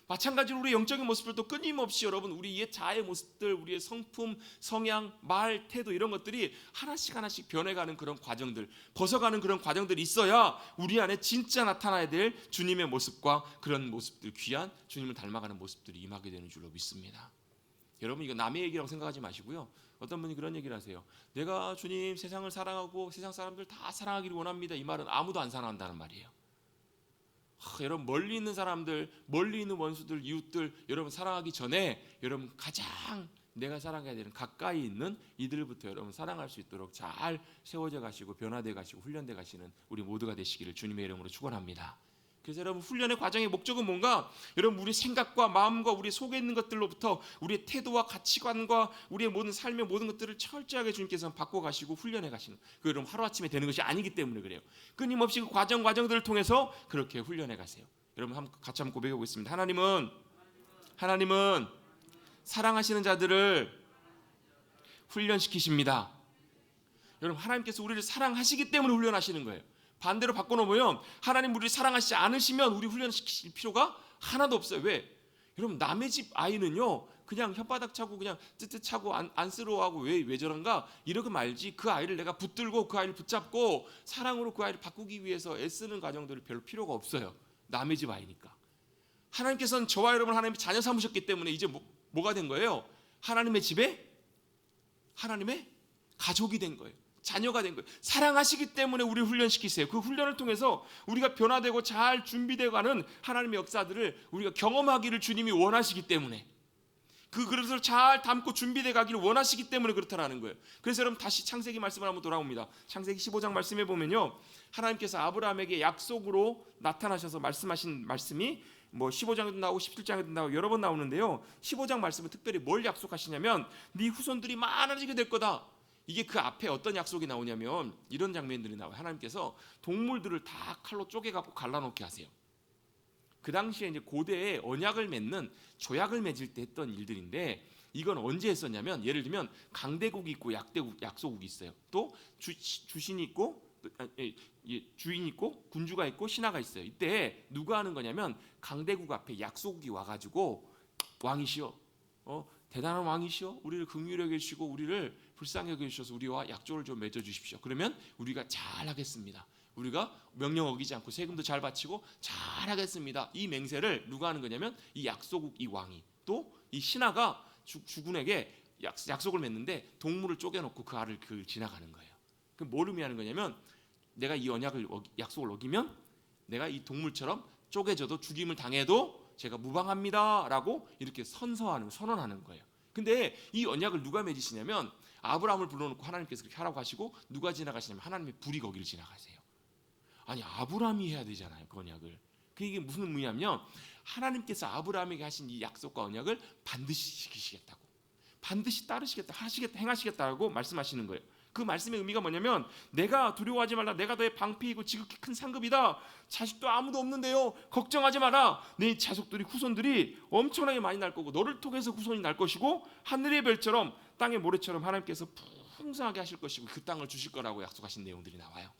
마찬가지로 우리 영적인 모습들도 끊임없이 여러분 우리 옛 자아의 모습들, 우리의 성품, 성향, 말, 태도 이런 것들이 하나씩 변해가는 그런 과정들, 벗어가는 그런 과정들이 있어야 우리 안에 진짜 나타나야 될 주님의 모습과 그런 모습들, 귀한 주님을 닮아가는 모습들이 임하게 되는 줄로 믿습니다. 여러분 이거 남의 얘기라고 생각하지 마시고요. 어떤 분이 그런 얘기를 하세요. 내가 주님 세상을 사랑하고 세상 사람들 다 사랑하기를 원합니다. 이 말은 아무도 안 사랑한다는 말이에요. 여러분 멀리 있는 사람들, 멀리 있는 원수들, 이웃들 여러분 사랑하기 전에 여러분 가장 내가 사랑해야 되는 가까이 있는 이들부터 여러분 사랑할 수 있도록 잘 세워져 가시고 변화돼 가시고 훈련돼 가시는 우리 모두가 되시기를 주님의 이름으로 축원합니다. 그래서 여러분 훈련의 과정의 목적은 뭔가? 여러분 우리 생각과 마음과 우리 속에 있는 것들로부터 우리의 태도와 가치관과 우리의 모든 삶의 모든 것들을 철저하게 주님께서 바꿔가시고 훈련해 가시는, 그 여러분 하루아침에 되는 것이 아니기 때문에 그래요. 끊임없이 그 과정들을 통해서 그렇게 훈련해 가세요. 여러분 같이 한번 고백해 보겠습니다. 하나님은 사랑하시는 자들을 훈련시키십니다. 여러분 하나님께서 우리를 사랑하시기 때문에 훈련하시는 거예요. 반대로 바꿔놓으면 하나님 우리를 사랑하시지 않으시면 우리 훈련시킬 필요가 하나도 없어요. 왜? 여러분 남의 집 아이는요 그냥 혓바닥 차고 그냥 뜨뜻 차고 안쓰러워하고 왜 저런가 이러고 말지, 그 아이를 내가 붙들고 그 아이를 붙잡고 사랑으로 그 아이를 바꾸기 위해서 애쓰는 과정들이 별로 필요가 없어요. 남의 집 아이니까. 하나님께서는 저와 여러분 하나님의 자녀 삼으셨기 때문에 이제 뭐가 된 거예요? 하나님의 집에 하나님의 가족이 된 거예요. 자녀가 된 거예요. 사랑하시기 때문에 우리를 훈련시키세요. 그 훈련을 통해서 우리가 변화되고 잘 준비되어 가는 하나님의 역사들을 우리가 경험하기를 주님이 원하시기 때문에, 그 그릇을 잘 담고 준비되어 가기를 원하시기 때문에 그렇다라는 거예요. 그래서 여러분 다시 창세기 말씀을 한번 돌아옵니다. 창세기 15장 말씀해 보면요, 하나님께서 아브라함에게 약속으로 나타나셔서 말씀하신 말씀이 뭐 15장에도 나오고 17장에도 나오고 여러 번 나오는데요, 15장 말씀은 특별히 뭘 약속하시냐면 네 후손들이 많아지게 될 거다. 이게 그 앞에 어떤 약속이 나오냐면 이런 장면들이 나와요. 하나님께서 동물들을 다 칼로 쪼개갖고 갈라놓게 하세요. 그 당시에 이제 고대에 언약을 맺는, 조약을 맺을 때 했던 일들인데, 이건 언제 했었냐면 예를 들면 강대국이 있고 약소국이 있어요. 또 주신이 있고 주인이 있고 군주가 있고 신하가 있어요. 이때 누가 하는 거냐면 강대국 앞에 약소국이 와가지고 왕이시여, 대단한 왕이시여, 우리를 긍휼히 여기시고 우리를 불쌍히 여기셔서 우리와 약조를 좀 맺어주십시오. 그러면 우리가 잘하겠습니다. 우리가 명령 어기지 않고 세금도 잘 바치고 잘하겠습니다. 이 맹세를 누가 하는 거냐면 이 약소국 이 왕이, 또 이 신하가 주군에게 약속을 맺는데 동물을 쪼개놓고 그 알을 지나가는 거예요. 그럼 뭘 의미하는 거냐면 내가 이 약속을 어기면 내가 이 동물처럼 쪼개져도 죽임을 당해도 제가 무방합니다라고 이렇게 선언하는 거예요. 근데 이 언약을 누가 맺으시냐면 아브라함을 불러놓고 하나님께서 그렇게 하라고 하시고 누가 지나가시냐면 하나님의 불이 거기를 지나가세요. 아니 아브라함이 해야 되잖아요, 그 언약을. 그게 무슨 의미냐면 하나님께서 아브라함에게 하신 이 약속과 언약을 반드시 지키시겠다고, 반드시 따르시겠다, 하시겠다, 행하시겠다고 말씀하시는 거예요. 그 말씀의 의미가 뭐냐면 내가 두려워하지 말라, 내가 너의 방패이고 지극히 큰 상급이다, 자식도 아무도 없는데요 걱정하지 마라, 내 자손들이 후손들이 엄청나게 많이 날 거고 너를 통해서 후손이 날 것이고 하늘의 별처럼 땅의 모래처럼 하나님께서 풍성하게 하실 것이고 그 땅을 주실 거라고 약속하신 내용들이 나와요.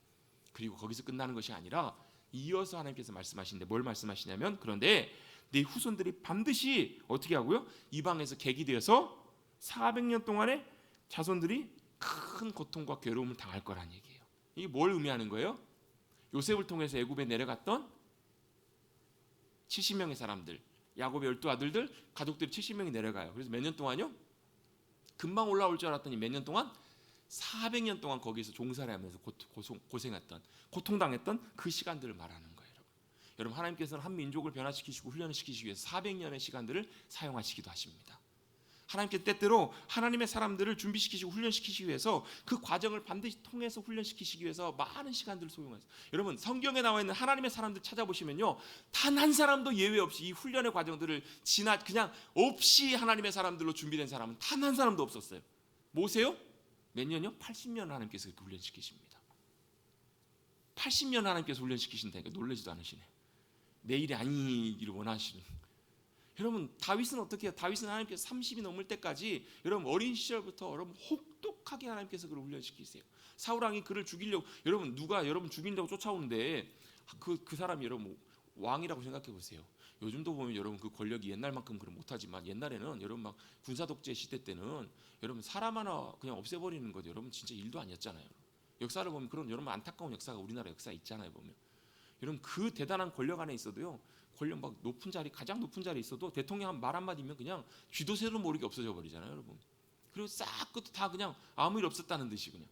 그리고 거기서 끝나는 것이 아니라 이어서 하나님께서 말씀하시는데 뭘 말씀하시냐면 그런데 내 후손들이 반드시 어떻게 하고요? 이방에서 객이 되어서 400년 동안에 자손들이 큰 고통과 괴로움을 당할 거란 얘기예요. 이게 뭘 의미하는 거예요? 요셉을 통해서 애굽에 내려갔던 70명의 사람들, 야곱의 12아들들, 가족들이 70명이 내려가요. 그래서 몇 년 동안요? 금방 올라올 줄 알았더니 몇 년 동안? 400년 동안 거기서 종살이 하면서 고생했던, 고통당했던 그 시간들을 말하는 거예요. 여러분 하나님께서는 한 민족을 변화시키시고 훈련을 시키시기 위해서 400년의 시간들을 사용하시기도 하십니다. 하나님께서 때때로 하나님의 사람들을 준비시키시고 훈련시키시기 위해서 그 과정을 반드시 통해서 훈련시키시기 위해서 많은 시간들을 소용하세요. 여러분 성경에 나와 있는 하나님의 사람들 찾아보시면요 단 한 사람도 예외 없이 이 훈련의 과정들을 그냥 없이 하나님의 사람들로 준비된 사람은 단 한 사람도 없었어요. 모세요? 몇 년이요? 80년 하나님께서 그렇게 훈련시키십니다. 80년 하나님께서 훈련시키신다니까 놀라지도 않으시네요. 내 일이 아니기를 원하시는. 여러분 다윗은 어떻게 해요? 다윗은 하나님께서 30이 넘을 때까지 여러분 어린 시절부터 여러분 혹독하게 하나님께서 그를 훈련시키세요. 사울왕이 그를 죽이려고, 여러분 누가 여러분 죽이려고 쫓아오는데 그 사람이 여러분 왕이라고 생각해 보세요. 요즘도 보면 여러분 그 권력이 옛날만큼 그런 못하지만 옛날에는 여러분 막 군사 독재 시대 때는 여러분 사람 하나 그냥 없애버리는 것 여러분 진짜 일도 아니었잖아요. 역사를 보면 그런 여러분 안타까운 역사가 우리나라 역사에 있잖아요. 보면 여러분 그 대단한 권력 안에 있어도요, 권력 막 높은 자리, 가장 높은 자리에 있어도 대통령 말 한마디면 그냥 쥐도 새도 모르게 없어져 버리잖아요, 여러분. 그리고 싹 그것도 다 그냥 아무 일 없었다는 듯이 그냥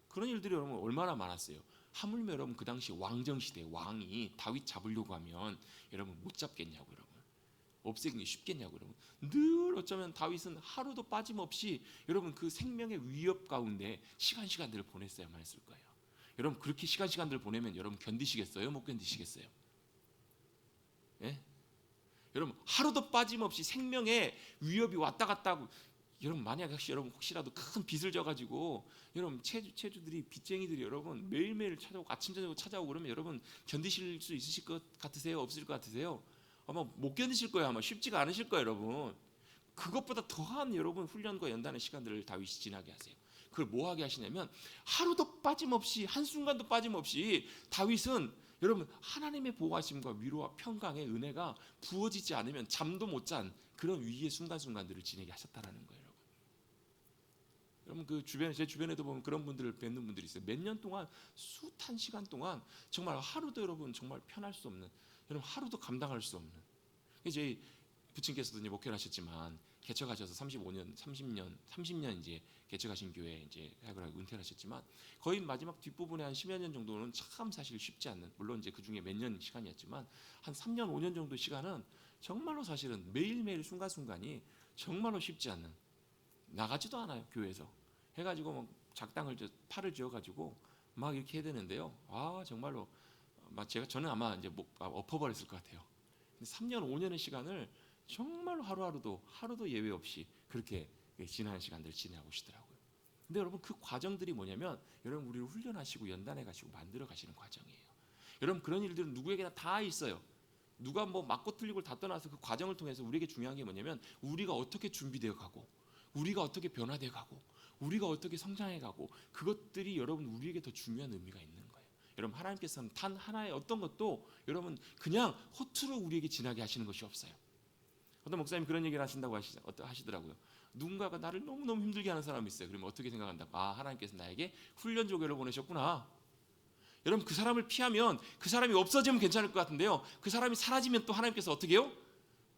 그런 일들이 여러분 얼마나 많았어요. 하물며 여러분 그 당시 왕정 시대 왕이 다윗 잡으려고 하면 여러분 못 잡겠냐고, 여러분 없애기 쉽겠냐고, 여러분. 늘 어쩌면 다윗은 하루도 빠짐없이 여러분 그 생명의 위협 가운데 시간들을 보냈어야만 했을 거예요. 여러분 그렇게 시간들을 보내면 여러분 견디시겠어요? 못 견디시겠어요? 예? 여러분 하루도 빠짐없이 생명의 위협이 왔다 갔다 하고, 여러분 만약 여러분 혹시라도 큰 빚을 져가지고 여러분 체주들이 빚쟁이들이 여러분 매일매일 찾아오고 아침 저녁 찾아오고 그러면 여러분 견디실 수 있으실 것 같으세요? 없을 것 같으세요? 아마 못 견디실 거예요. 아마 쉽지가 않으실 거예요, 여러분. 그것보다 더한 여러분 훈련과 연단의 시간들을 다윗이 지나게 하세요. 그걸 뭐 하게 하시냐면 하루도 빠짐없이 한순간도 빠짐없이 다윗은 여러분 하나님의 보호하심과 위로와 평강의 은혜가 부어지지 않으면 잠도 못 잔 그런 위기의 순간들을 지내게 하셨다라는 거예요. 여러분 그 제 주변에도 보면 그런 분들을 뵙는 분들이 있어요. 몇 년 동안 숱한 시간 동안 정말 하루도 여러분 정말 편할 수 없는, 여러분 하루도 감당할 수 없는, 이제 부친께서도 이제 목회를 하셨지만 개척하셔서 30년 이제 개척하신 교회 이제 사역을 하고 은퇴를 하셨지만 거의 마지막 뒷부분에 한 10여 년 정도는 참 사실 쉽지 않는, 물론 이제 그 중에 몇 년 시간이었지만 한 3년 5년 정도 시간은 정말로 사실은 매일매일 순간순간이 정말로 쉽지 않는, 나가지도 않아요. 교회에서 해가지고 막 작당을 팔을 지어가지고 막 이렇게 해야 되는데요. 아 정말로 막 저는 아마 이제 엎어버렸을 것 같아요. 3년 5년의 시간을 정말로 하루도 예외 없이 그렇게 지나는 시간들을 지내고 계시더라고요. 근데 여러분 그 과정들이 뭐냐면 여러분 우리를 훈련하시고 연단해 가시고 만들어 가시는 과정이에요. 여러분 그런 일들은 누구에게나 다 있어요. 누가 뭐 맞고 틀리고 다 떠나서 그 과정을 통해서 우리에게 중요한 게 뭐냐면 우리가 어떻게 준비되어 가고 우리가 어떻게 변화되어 가고 우리가 어떻게 성장해 가고, 그것들이 여러분 우리에게 더 중요한 의미가 있는 거예요. 여러분 하나님께서는 단 하나의 어떤 것도 여러분 그냥 허투루 우리에게 지나게 하시는 것이 없어요. 어떤 목사님 그런 얘기를 하신다고 하시더라고요. 누군가가 나를 너무너무 힘들게 하는 사람이 있어요. 그러면 어떻게 생각한다고? 아 하나님께서 나에게 훈련 조교를 보내셨구나. 여러분 그 사람을 피하면 그 사람이 없어지면 괜찮을 것 같은데요, 그 사람이 사라지면 또 하나님께서 어떻게 해요?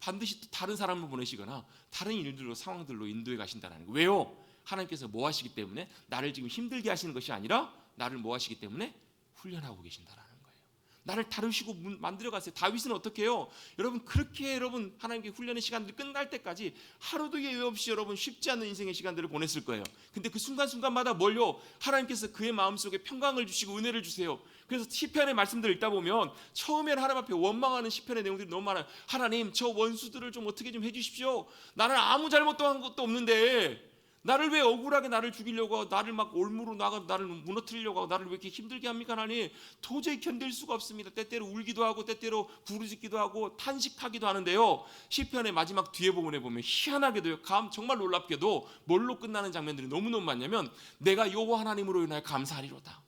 반드시 또 다른 사람을 보내시거나 다른 일들로 상황들로 인도해 가신다는 거예요. 왜요? 하나님께서 뭐 하시기 때문에, 나를 지금 힘들게 하시는 것이 아니라 나를 뭐 하시기 때문에 훈련하고 계신다라는 거예요. 나를 다루시고 만들어 가세요. 다윗은 어떻게 해요? 여러분 그렇게 여러분 하나님께 훈련의 시간들이 끝날 때까지 하루도 예외 없이 여러분 쉽지 않은 인생의 시간들을 보냈을 거예요. 근데 그 순간순간마다 뭘요? 하나님께서 그의 마음속에 평강을 주시고 은혜를 주세요. 그래서 시편의 말씀들을 읽다 보면 처음에는 하나님 앞에 원망하는 시편의 내용들이 너무 많아요. 하나님 저 원수들을 좀 어떻게 좀 해주십시오. 나는 아무 잘못도 한 것도 없는데 나를 왜 억울하게 나를 죽이려고 하고 나를 막 올무로 나를 무너뜨리려고 하고 나를 왜 이렇게 힘들게 합니까 하나님. 도저히 견딜 수가 없습니다. 때때로 울기도 하고 때때로 부르짖기도 하고 탄식하기도 하는데요. 시편의 마지막 뒤에 부분에 보면 희한하게도요, 정말 놀랍게도 뭘로 끝나는 장면들이 너무너무 많냐면 내가 여호와 하나님으로 인하여 감사하리로다.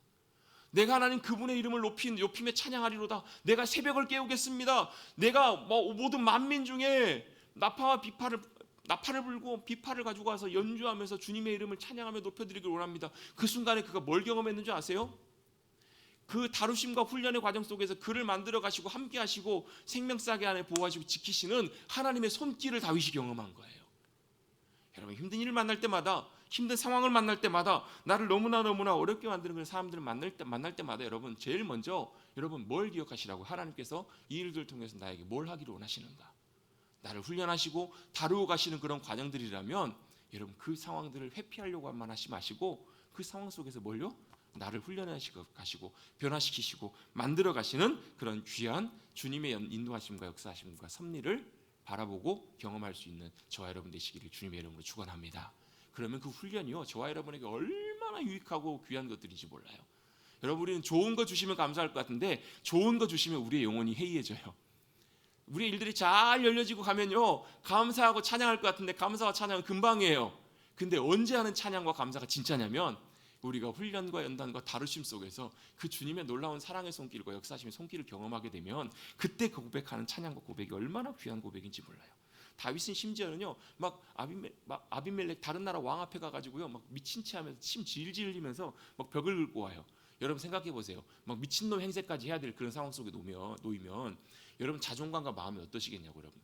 내가 하나님 그분의 이름을 높이며 찬양하리로다. 내가 새벽을 깨우겠습니다. 내가 모든 만민 중에 나팔을 불고 비파를 가지고 와서 연주하면서 주님의 이름을 찬양하며 높여드리길 원합니다. 그 순간에 그가 뭘 경험했는 줄 아세요? 그 다루심과 훈련의 과정 속에서 그를 만들어 가시고 함께 하시고 생명싸게 안에 보호하시고 지키시는 하나님의 손길을 다윗이 경험한 거예요. 여러분 힘든 일을 만날 때마다, 힘든 상황을 만날 때마다, 나를 너무나 어렵게 만드는 그런 사람들을 만날 때마다 여러분 제일 먼저 여러분 뭘 기억하시라고? 하나님께서 이 일들을 통해서 나에게 뭘 하기를 원하시는가? 나를 훈련하시고 다루어 가시는 그런 과정들이라면 여러분 그 상황들을 회피하려고만 하지 마시고 그 상황 속에서 뭘요? 나를 훈련하시고 가시고 변화시키시고 만들어 가시는 그런 귀한 주님의 인도하심과 역사하심과 섭리를 바라보고 경험할 수 있는 저와 여러분 되시기를 주님의 이름으로 축원합니다. 그러면 그 훈련이요 저와 여러분에게 얼마나 유익하고 귀한 것들인지 몰라요. 여러분 우리는 좋은 거 주시면 감사할 것 같은데 좋은 거 주시면 우리의 영혼이 해이해져요. 우리의 일들이 잘 열려지고 가면요 감사하고 찬양할 것 같은데 감사와 찬양은 금방이에요. 근데 언제 하는 찬양과 감사가 진짜냐면 우리가 훈련과 연단과 다루심 속에서 그 주님의 놀라운 사랑의 손길과 역사심의 손길을 경험하게 되면 그때 고백하는 찬양과 고백이 얼마나 귀한 고백인지 몰라요. 다윗은 심지어는요 막 아비멜렉 다른 나라 왕 앞에 가가지고요 막 미친 체 하면서 침 질질 흘리면서 막 벽을 긁고 와요. 여러분 생각해 보세요. 막 미친놈 행세까지 해야 될 그런 상황 속에 놓이면 여러분 자존감과 마음이 어떠시겠냐고. 여러분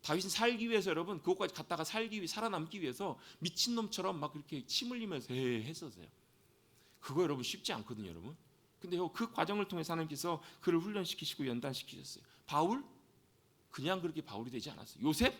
다윗은 살기 위해서 여러분 그것까지 갔다가 살아남기 위해서 미친놈처럼 막 이렇게 침 흘리면서 했었어요. 그거 여러분 쉽지 않거든요 여러분. 근데요 그 과정을 통해서 하나님께서 그를 훈련시키시고 연단시키셨어요. 바울? 그냥 그렇게 바울이 되지 않았어요. 요셉?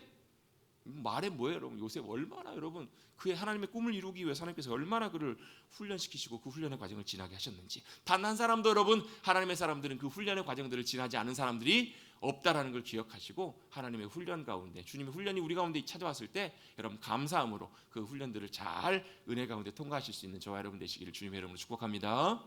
말해 뭐예요 여러분. 요셉 얼마나 여러분 그의 하나님의 꿈을 이루기 위해서 하나님께서 얼마나 그를 훈련시키시고 그 훈련의 과정을 지나게 하셨는지. 단 한 사람도 여러분 하나님의 사람들은 그 훈련의 과정들을 지나지 않은 사람들이 없다라는 걸 기억하시고 하나님의 훈련 가운데 주님의 훈련이 우리 가운데 찾아왔을 때 여러분 감사함으로 그 훈련들을 잘 은혜 가운데 통과하실 수 있는 저와 여러분 되시기를 주님의 이름으로 축복합니다.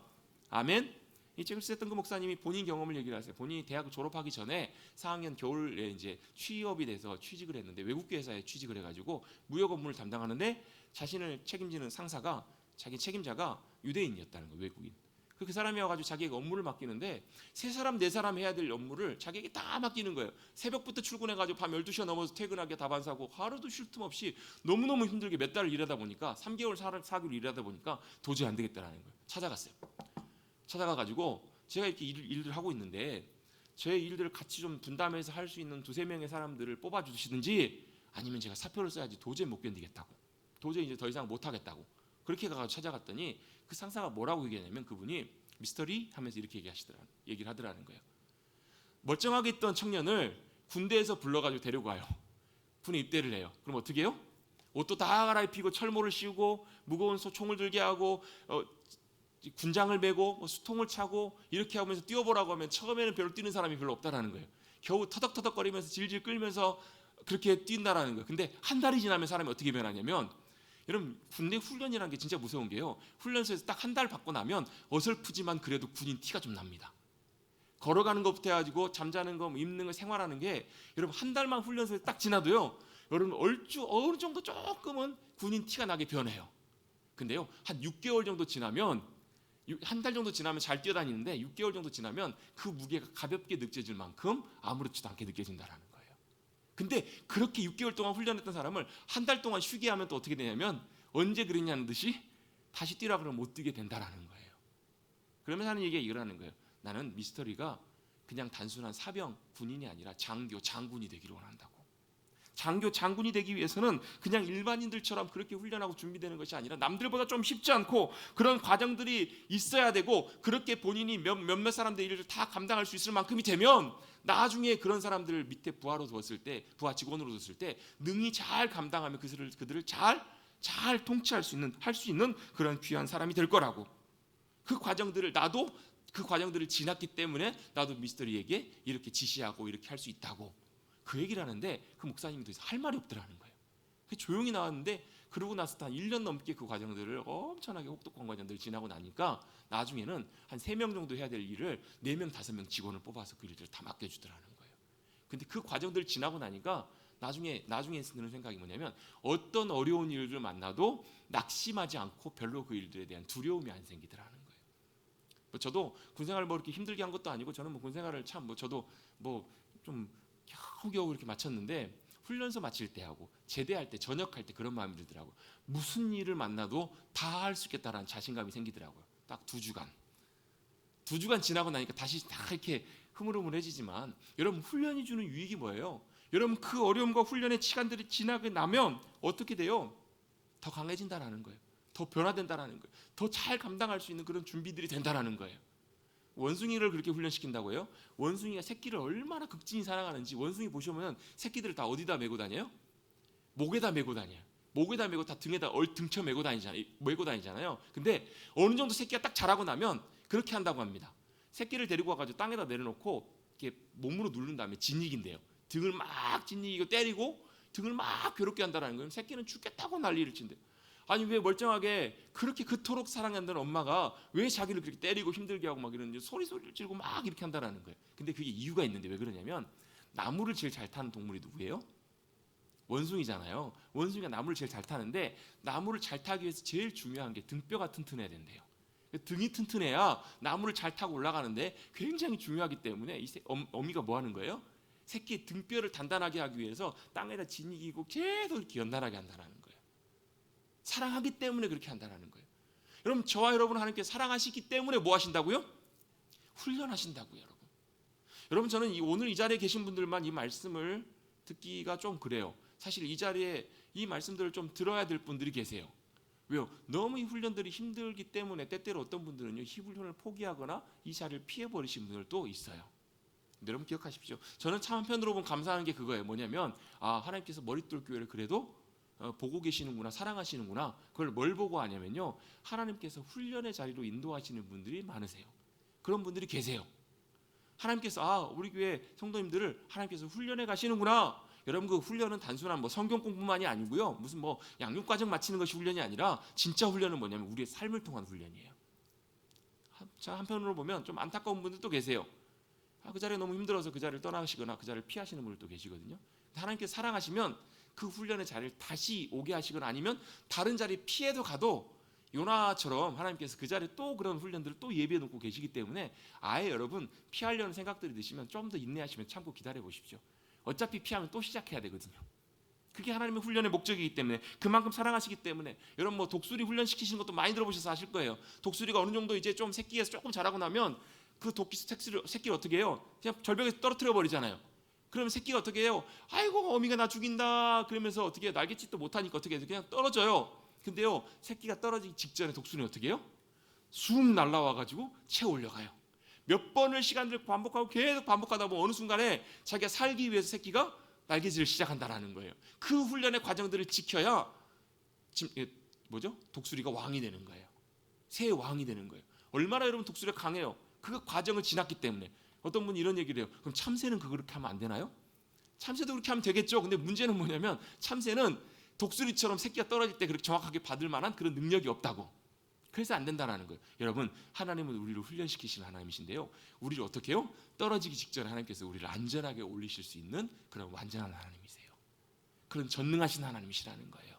아멘. 이 책을 쓰셨던 그 목사님이 본인 경험을 얘기를 하세요. 본인이 대학을 졸업하기 전에 4학년 겨울에 이제 취업이 돼서 취직을 했는데 외국계 회사에 취직을 해가지고 무역 업무를 담당하는데 자신을 책임지는 상사가 자기 책임자가 유대인이었다는 거예요. 외국인. 그 사람이 와가지고 자기에게 업무를 맡기는데 세 사람 네 사람 해야 될 업무를 자기에게 다 맡기는 거예요. 새벽부터 출근해가지고 밤 12시가 넘어서 퇴근하게 다반사고 하루도 쉴 틈 없이 너무너무 힘들게 몇 달을 일하다 보니까 3개월 4개월 일하다 보니까 도저히 안 되겠다라는 거예요. 찾아가가지고 제가 이렇게 일을 하고 있는데 제 일들을 같이 좀 분담해서 할 수 있는 두세 명의 사람들을 뽑아주시든지 아니면 제가 사표를 써야지 도저히 못 견디겠다고, 도저히 이제 더 이상 못하겠다고 그렇게 가서 찾아갔더니 그 상사가 뭐라고 얘기하냐면 그분이 미스터리 하면서 이렇게 얘기를 하더라는 거예요. 멀쩡하게 있던 청년을 군대에서 불러가지고 데리고 가요. 군에 입대를 해요. 그럼 어떻게 해요? 옷도 다 갈아입히고 철모를 씌우고 무거운 총을 들게 하고 군장을 메고 수통을 차고 이렇게 하면서 뛰어보라고 하면 처음에는 별로 뛰는 사람이 별로 없다라는 거예요. 겨우 터덕터덕거리면서 질질 끌면서 그렇게 뛴다라는 거예요. 근데 한 달이 지나면 사람이 어떻게 변하냐면 여러분 군대 훈련이라는 게 진짜 무서운 게요. 훈련소에서 딱 한 달 받고 나면 어설프지만 그래도 군인 티가 좀 납니다. 걸어가는 것부터 해가지고 잠자는 거 입는 거 생활하는 게 여러분 한 달만 훈련소에 딱 지나도요. 여러분 어느 정도 조금은 군인 티가 나게 변해요. 근데요 한 6개월 정도 지나면 한 달 정도 지나면 잘 뛰어다니는데 6개월 정도 지나면 그 무게가 가볍게 느껴질 만큼 아무렇지도 않게 느껴진다라는 거예요. 근데 그렇게 6개월 동안 훈련했던 사람을 한 달 동안 쉬게 하면 또 어떻게 되냐면 언제 그랬냐는 듯이 다시 뛰라 그러면 못 뛰게 된다라는 거예요. 그러면서 하는 얘기가 이거라는 거예요. 나는 미스터리가 그냥 단순한 사병 군인이 아니라 장군이 되기를 원한다고. 장군이 되기 위해서는 그냥 일반인들처럼 그렇게 훈련하고 준비되는 것이 아니라 남들보다 좀 쉽지 않고 그런 과정들이 있어야 되고, 그렇게 본인이 몇몇 사람들의 일을 다 감당할 수 있을 만큼이 되면 나중에 그런 사람들을 밑에 부하로 뒀을 때, 부하 직원으로 뒀을 때 능히 잘 감당하며 그들을 잘 통치할 수 있는, 할 수 있는 그런 귀한 사람이 될 거라고. 나도 그 과정들을 지났기 때문에 나도 미스터리에게 이렇게 지시하고 이렇게 할 수 있다고 그 얘기를 하는데, 그 목사님이 더 이상 할 말이 없더라는 거예요. 조용히 나왔는데, 그러고 나서 한 1년 넘게 그 과정들을 엄청나게 혹독한 과정들을 지나고 나니까 나중에는 한 3명 정도 해야 될 일을 4명, 5명 직원을 뽑아서 그 일들을 다 맡겨주더라는 거예요. 근데 그 과정들을 지나고 나니까 나중에 드는 생각이 뭐냐면, 어떤 어려운 일을 만나도 낙심하지 않고 별로 그 일들에 대한 두려움이 안 생기더라는 거예요. 저도 군생활을 뭐 이렇게 힘들게 한 것도 아니고, 저는 뭐 군생활을 참 저도 좀 겨우겨우 이렇게 마쳤는데, 훈련소 마칠 때 하고 제대할 때, 전역할 때 그런 마음이 들더라고요. 무슨 일을 만나도 다 할 수 있겠다라는 자신감이 생기더라고요. 딱 2주간 지나고 나니까 다시 다 이렇게 흐물흐물해지지만, 여러분 훈련이 주는 유익이 뭐예요? 여러분 그 어려움과 훈련의 시간들이 지나고 나면 어떻게 돼요? 더 강해진다라는 거예요. 더 변화된다라는 거예요. 더 잘 감당할 수 있는 그런 준비들이 된다라는 거예요. 원숭이를 그렇게 훈련시킨다고 해요. 원숭이가 새끼를 얼마나 극진히 사랑하는지, 원숭이 보시면 새끼들을 다 어디다 메고 다녀요? 목에다 메고 다녀요. 목에다 메고 다 등에다 등쳐 메고 다니잖아요. 근데 어느 정도 새끼가 딱 자라고 나면 그렇게 한다고 합니다. 새끼를 데리고 와가지고 땅에다 내려놓고 이렇게 몸으로 누른 다음에 짓이긴대요. 등을 막 짓이고 때리고 등을 막 괴롭게 한다는 거예요. 새끼는 죽겠다고 난리를 친대요. 아니 왜 멀쩡하게 그렇게 그토록 사랑한다는 엄마가 왜 자기를 그렇게 때리고 힘들게 하고 막 이러는지, 소리를 지르고 막 이렇게 한다는 거예요. 근데 그게 이유가 있는데, 왜 그러냐면 나무를 제일 잘 타는 동물이 누구예요? 원숭이잖아요. 원숭이가 나무를 제일 잘 타는데, 나무를 잘 타기 위해서 제일 중요한 게 등뼈가 튼튼해야 된대요. 등이 튼튼해야 나무를 잘 타고 올라가는데 굉장히 중요하기 때문에 어미가 뭐 하는 거예요? 새끼의 등뼈를 단단하게 하기 위해서 땅에다 지니기고 계속 이렇게 연달아게 한다는 거예요. 사랑하기 때문에 그렇게 한다는 거예요. 여러분, 저와 여러분 하나님께서 사랑하시기 때문에 뭐 하신다고요? 훈련하신다고요. 여러분 저는 오늘 이 자리에 계신 분들만 이 말씀을 듣기가 좀 그래요. 사실 이 자리에 이 말씀들을 좀 들어야 될 분들이 계세요. 왜요? 너무 이 훈련들이 힘들기 때문에 때때로 어떤 분들은요, 이 훈련을 포기하거나 이 자리를 피해버리신 분들도 있어요. 여러분 기억하십시오. 저는 참 한편으로 보면 감사한 게 그거예요. 뭐냐면, 하나님께서 머릿돌 교회를 그래도 보고 계시는구나, 사랑하시는구나. 그걸 뭘 보고 하냐면요, 하나님께서 훈련의 자리로 인도하시는 분들이 많으세요. 그런 분들이 계세요. 하나님께서 우리 교회 성도님들을 하나님께서 훈련해 가시는구나. 여러분, 그 훈련은 단순한 성경 공부만이 아니고요, 무슨 양육 과정 마치는 것이 훈련이 아니라, 진짜 훈련은 뭐냐면 우리의 삶을 통한 훈련이에요. 자, 한편으로 보면 좀 안타까운 분들도 계세요. 그 자리에 너무 힘들어서 그 자리를 떠나시거나 그 자리를 피하시는 분들도 계시거든요. 하나님께서 사랑하시면 그 훈련의 자리를 다시 오게 하시거나, 아니면 다른 자리 피해도 가도 요나처럼 하나님께서 그 자리에 또 그런 훈련들을 또 예비해 놓고 계시기 때문에, 아예 여러분 피하려는 생각들이 드시면 좀 더 인내하시면 참고 기다려 보십시오. 어차피 피하면 또 시작해야 되거든요. 그게 하나님의 훈련의 목적이기 때문에, 그만큼 사랑하시기 때문에. 여러분 독수리 훈련시키시는 것도 많이 들어보셔서 아실 거예요. 독수리가 어느 정도 이제 좀 새끼에서 조금 자라고 나면 그 새끼를 어떻게 해요? 그냥 절벽에서 떨어뜨려 버리잖아요. 그러면 새끼가 어떻게 해요? 아이고 어미가 나 죽인다 그러면서 어떻게 해요? 날갯짓도 못하니까 어떻게 해요? 그냥 떨어져요. 근데요, 새끼가 떨어지기 직전에 독수리는 어떻게 해요? 쑥 날라와가지고 채 올려가요. 몇 번을 시간을 반복하고 계속 반복하다 보면 어느 순간에 자기가 살기 위해서 새끼가 날개질을 시작한다라는 거예요. 그 훈련의 과정들을 지켜야 독수리가 왕이 되는 거예요. 새의 왕이 되는 거예요. 얼마나 여러분 독수리가 강해요. 그 과정을 지났기 때문에. 어떤 분이 이런 얘기를 해요. 그럼 참새는 그렇게 하면 안 되나요? 참새도 그렇게 하면 되겠죠. 근데 문제는 뭐냐면, 참새는 독수리처럼 새끼가 떨어질 때 그렇게 정확하게 받을 만한 그런 능력이 없다고. 그래서 안 된다는 거예요. 여러분, 하나님은 우리를 훈련시키시는 하나님이신데요, 우리를 어떻게 해요? 떨어지기 직전에 하나님께서 우리를 안전하게 올리실 수 있는 그런 완전한 하나님이세요. 그런 전능하신 하나님이시라는 거예요.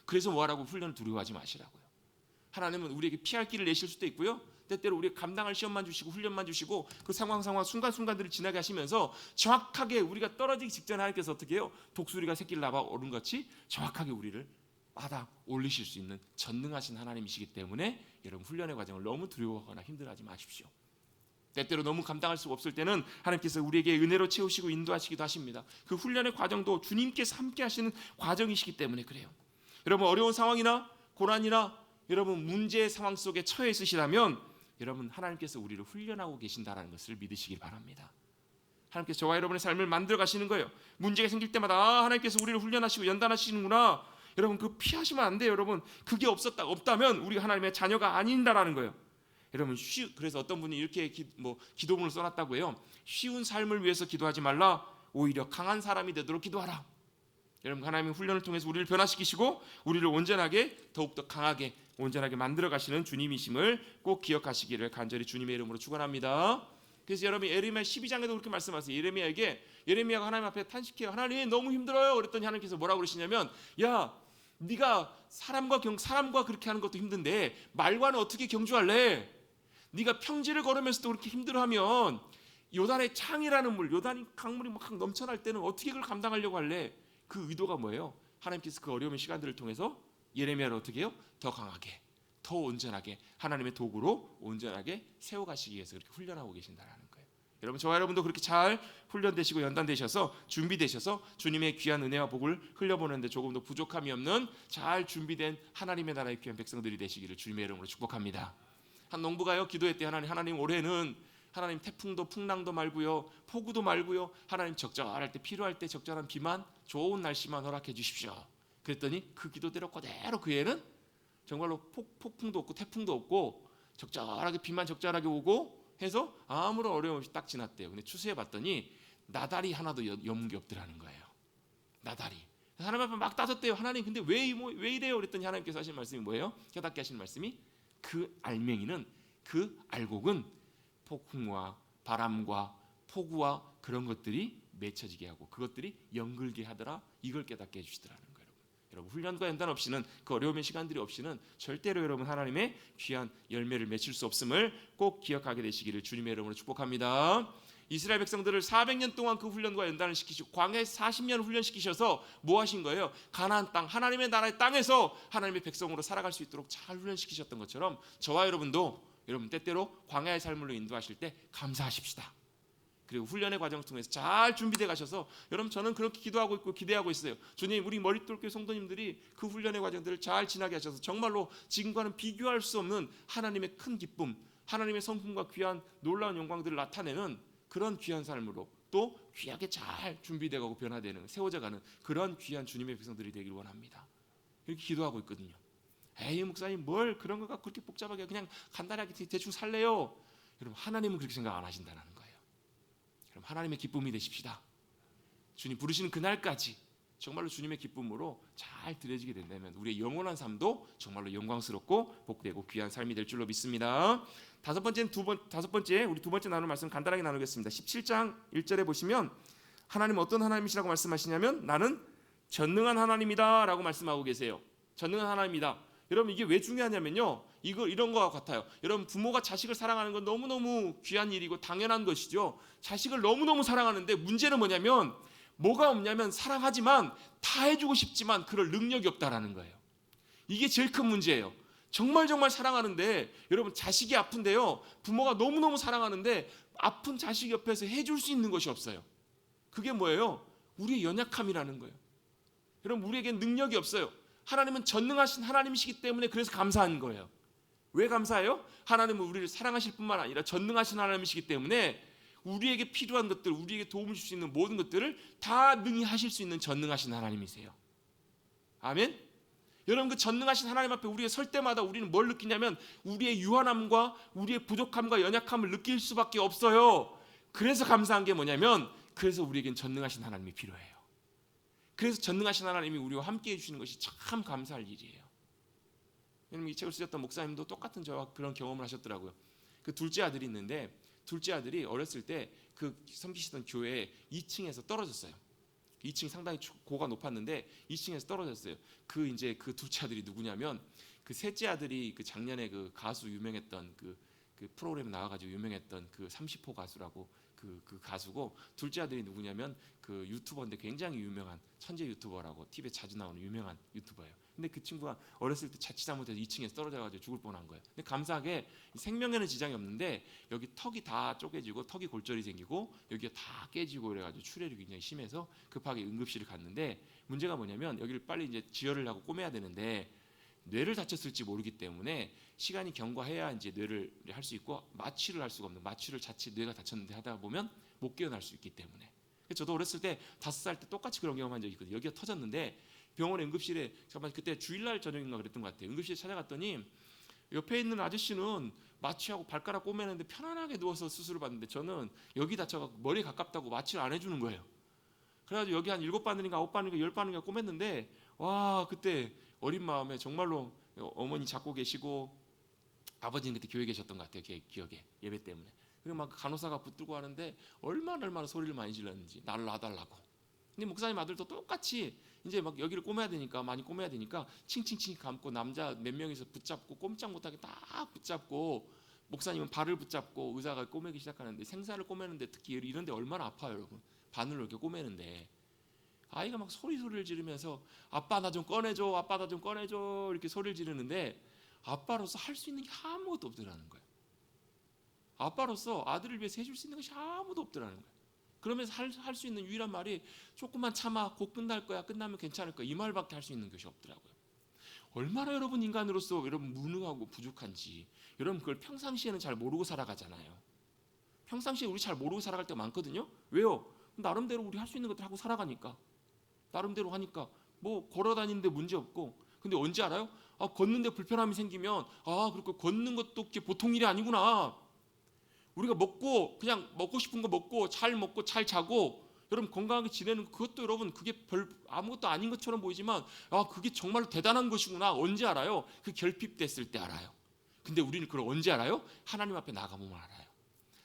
그래서 뭐하라고? 훈련을 두려워하지 마시라고요. 하나님은 우리에게 피할 길을 내실 수도 있고요, 때때로 우리가 감당할 시험만 주시고 훈련만 주시고 그 상황 순간순간들을 지나게 하시면서 정확하게 우리가 떨어지기 직전에 하나님께서 어떻게 해요? 독수리가 새끼를 낳아 오른 것이 정확하게 우리를 받아 올리실 수 있는 전능하신 하나님이시기 때문에, 여러분 훈련의 과정을 너무 두려워하거나 힘들어하지 마십시오. 때때로 너무 감당할 수 없을 때는 하나님께서 우리에게 은혜로 채우시고 인도하시기도 하십니다. 그 훈련의 과정도 주님께서 함께 하시는 과정이시기 때문에 그래요. 여러분 어려운 상황이나 고난이나 여러분 문제의 상황 속에 처해 있으시다면 여러분 하나님께서 우리를 훈련하고 계신다는 것을 믿으시길 바랍니다. 하나님께서 저와 여러분의 삶을 만들어 가시는 거예요. 문제가 생길 때마다 하나님께서 우리를 훈련하시고 연단하시는구나. 여러분 그 피하시면 안 돼요. 여러분 그게 없다면 우리가 하나님의 자녀가 아닌다라는 거예요. 여러분 그래서 어떤 분이 이렇게 기도문을 써놨다고 해요. 쉬운 삶을 위해서 기도하지 말라. 오히려 강한 사람이 되도록 기도하라. 여러분 하나님의 훈련을 통해서 우리를 변화시키시고 우리를 온전하게 더욱더 강하게 온전하게 만들어 가시는 주님이심을 꼭 기억하시기를 간절히 주님의 이름으로 축원합니다. 그래서 여러분 예레미야 12장에도 그렇게 말씀하세요. 예레미야가 하나님 앞에 탄식해요. 하나님 너무 힘들어요. 그랬더니 하나님께서 뭐라고 그러시냐면 야 네가 사람과 그렇게 하는 것도 힘든데 말과는 어떻게 경주할래? 네가 평지를 걸으면서도 그렇게 힘들어하면 요단의 창이라는 요단이 강물이 막 넘쳐날 때는 어떻게 그걸 감당하려고 할래? 그 의도가 뭐예요? 하나님께서 그 어려운 시간들을 통해서 예레미야를 어떻게 해요? 더 강하게, 더 온전하게 하나님의 도구로 온전하게 세워가시기 위해서 그렇게 훈련하고 계신다라는 거예요. 여러분 저와 여러분도 그렇게 잘 훈련되시고 연단되셔서 준비되셔서 주님의 귀한 은혜와 복을 흘려보는데 조금도 부족함이 없는 잘 준비된 하나님의 나라의 귀한 백성들이 되시기를 주님의 이름으로 축복합니다. 한 농부가요 기도했대요. 하나님 올해는 하나님 태풍도 풍랑도 말고요 폭우도 말고요 하나님 적절할 때 필요할 때 적절한 비만 좋은 날씨만 허락해 주십시오. 그랬더니 그 기도대로 그대로 그 해는 정말로 폭풍도 없고 태풍도 없고 적절하게 비만 적절하게 오고 해서 아무런 어려움 없이 딱 지났대요. 근데 추수해 봤더니 나달이 하나도 염은 게 없더라는 거예요. 나달이. 하나님 앞에 막 따졌대요. 하나님 근데 왜 이래요? 그랬더니 하나님께서 하신 말씀이 뭐예요? 깨닫게 하시는 말씀이 그 알맹이는 그 알곡은 폭풍과 바람과 폭우와 그런 것들이 맺혀지게 하고 그것들이 연글게 하더라. 이걸 깨닫게 해주시더라는 거예요. 여러분 훈련과 연단 없이는 그 어려움의 시간들이 없이는 절대로 여러분 하나님의 귀한 열매를 맺힐 수 없음을 꼭 기억하게 되시기를 주님의 이름으로 축복합니다. 이스라엘 백성들을 400년 동안 그 훈련과 연단을 시키시고 광야에 40년 훈련시키셔서 뭐 하신 거예요? 가나안 땅 하나님의 나라의 땅에서 하나님의 백성으로 살아갈 수 있도록 잘 훈련시키셨던 것처럼 저와 여러분도 여러분 때때로 광야의 삶으로 인도하실 때 감사하십시다. 그리고 훈련의 과정을 통해서 잘 준비돼 가셔서 여러분 저는 그렇게 기도하고 있고 기대하고 있어요. 주님 우리 머릿돌교 성도님들이 그 훈련의 과정들을 잘 지나게 하셔서 정말로 지금과는 비교할 수 없는 하나님의 큰 기쁨 하나님의 성품과 귀한 놀라운 영광들을 나타내는 그런 귀한 삶으로 또 귀하게 잘 준비되고 변화되는 세워져가는 그런 귀한 주님의 백성들이 되길 원합니다. 이렇게 기도하고 있거든요. 에이 목사님 뭘 그런 거가 그렇게 복잡하게 그냥 간단하게 대충 살래요. 여러분 하나님은 그렇게 생각 안 하신다는 거예요. 그럼 하나님의 기쁨이 되십시다. 주님 부르시는 그날까지 정말로 주님의 기쁨으로 잘 드려지게 된다면 우리의 영원한 삶도 정말로 영광스럽고 복되고 귀한 삶이 될 줄로 믿습니다. 다섯 번째 우리 두 번째 나눌 말씀 간단하게 나누겠습니다. 17장 1절에 보시면 하나님 어떤 하나님이시라고 말씀하시냐면 나는 전능한 하나님이다라고 말씀하고 계세요. 전능한 하나님이다. 여러분 이게 왜 중요하냐면요. 이런 거 같아요. 여러분 부모가 자식을 사랑하는 건 너무너무 귀한 일이고 당연한 것이죠. 자식을 너무너무 사랑하는데 문제는 뭐냐면 뭐가 없냐면 사랑하지만 다 해주고 싶지만 그럴 능력이 없다라는 거예요. 이게 제일 큰 문제예요. 정말 사랑하는데 여러분 자식이 아픈데요. 부모가 너무너무 사랑하는데 아픈 자식 옆에서 해줄 수 있는 것이 없어요. 그게 뭐예요? 우리의 연약함이라는 거예요. 여러분 우리에겐 능력이 없어요. 하나님은 전능하신 하나님이시기 때문에 그래서 감사한 거예요. 왜 감사해요? 하나님은 우리를 사랑하실 뿐만 아니라 전능하신 하나님이시기 때문에 우리에게 필요한 것들, 우리에게 도움을 줄 수 있는 모든 것들을 다 능히 하실 수 있는 전능하신 하나님이세요. 아멘? 여러분 그 전능하신 하나님 앞에 우리가 설 때마다 우리는 뭘 느끼냐면 우리의 유한함과 우리의 부족함과 연약함을 느낄 수밖에 없어요. 그래서 감사한 게 뭐냐면 그래서 우리에겐 전능하신 하나님이 필요해요. 그래서 전능하신 하나님이 우리와 함께 해주시는 것이 참 감사할 일이에요. 여러분 이 책을 쓰셨던 목사님도 똑같은 저와 그런 경험을 하셨더라고요. 그 둘째 아들이 있는데 둘째 아들이 어렸을 때 그 섬기시던 교회에 2층에서 떨어졌어요. 2층이 상당히 고가 높았는데 2층에서 떨어졌어요. 그 둘째 아들이 누구냐면 그 셋째 아들이 그 작년에 그 가수 유명했던 그 프로그램에 나와가지고 유명했던 그 30호 가수라고 그 가수고, 둘째 아들이 누구냐면 그 유튜버인데 굉장히 유명한 천재 유튜버라고 TV에 자주 나오는 유명한 유튜버예요. 근데 그 친구가 어렸을 때 자칫 잘못해서 2층에서 떨어져가지고 죽을 뻔한 거예요. 근데 감사하게 생명에는 지장이 없는데 여기 턱이 다 쪼개지고 턱이 골절이 생기고 여기가 다 깨지고 그래가지고 출혈이 굉장히 심해서 급하게 응급실을 갔는데, 문제가 뭐냐면 여기를 빨리 이제 지혈을 하고 꼬매야 되는데 뇌를 다쳤을지 모르기 때문에 시간이 경과해야 이제 뇌를 할 수 있고, 마취를 할 수가 없는, 마취를 자칫 뇌가 다쳤는데 하다 보면 못 깨어날 수 있기 때문에. 저도 어렸을 때 5살 때 똑같이 그런 경험한 적이 있거든요. 여기가 터졌는데 병원에 응급실에, 잠깐 그때 주일날 저녁인가 그랬던 것 같아요. 응급실에 찾아갔더니 옆에 있는 아저씨는 마취하고 발가락 꼬매는데 편안하게 누워서 수술을 받는데, 저는 여기 다쳐갖고 머리에 가깝다고 마취를 안 해주는 거예요. 그래가지고 여기 한 7바늘인가 9바늘인가 10바늘인가 꼬맸는데, 와, 그때 어린 마음에 정말로 어머니 잡고 계시고 아버지는 그때 교회에 계셨던 것 같아요. 기억에, 예배 때문에. 그리고 막 간호사가 붙들고 하는데 얼마나 소리를 많이 질렀는지, 나를 놔달라고. 근데 목사님 아들도 똑같이 이제 막 여기를 꼬매야 되니까, 많이 꼬매야 되니까 칭칭칭 감고 남자 몇 명이서 붙잡고 꼼짝 못하게 딱 붙잡고, 목사님은 발을 붙잡고 의사가 꼬매기 시작하는데, 생사를 꼬매는데 특히 이런데 얼마나 아파요, 여러분. 바늘로 이렇게 꼬매는데 아이가 막 소리를 지르면서 아빠 나 좀 꺼내줘, 아빠 나 좀 꺼내줘 이렇게 소리를 지르는데, 아빠로서 할 수 있는 게 아무것도 없더라는 거예요. 아빠로서 아들을 위해서 해줄 수 있는 것이 아무도 없더라는 거예요. 그러면서 할 수 있는 유일한 말이 조금만 참아, 곧 끝날 거야, 끝나면 괜찮을 거야, 이 말밖에 할 수 있는 것이 없더라고요. 얼마나 여러분 인간으로서 여러분 무능하고 부족한지 여러분 그걸 평상시에는 잘 모르고 살아가잖아요. 평상시에 우리 잘 모르고 살아갈 때가 많거든요. 왜요? 나름대로 우리 할 수 있는 것들 하고 살아가니까, 나름대로 하니까 뭐 걸어 다니는데 문제 없고. 근데 언제 알아요? 걷는데 불편함이 생기면 그렇고 걷는 것도 이렇게 보통 일이 아니구나. 우리가 그냥 먹고 싶은 거 먹고 잘 자고 여러분 건강하게 지내는 그것도, 여러분 그게 별 아무것도 아닌 것처럼 보이지만 그게 정말로 대단한 것이구나. 언제 알아요? 그 결핍됐을 때 알아요. 근데 우리는 그걸 언제 알아요? 하나님 앞에 나가보면 알아요.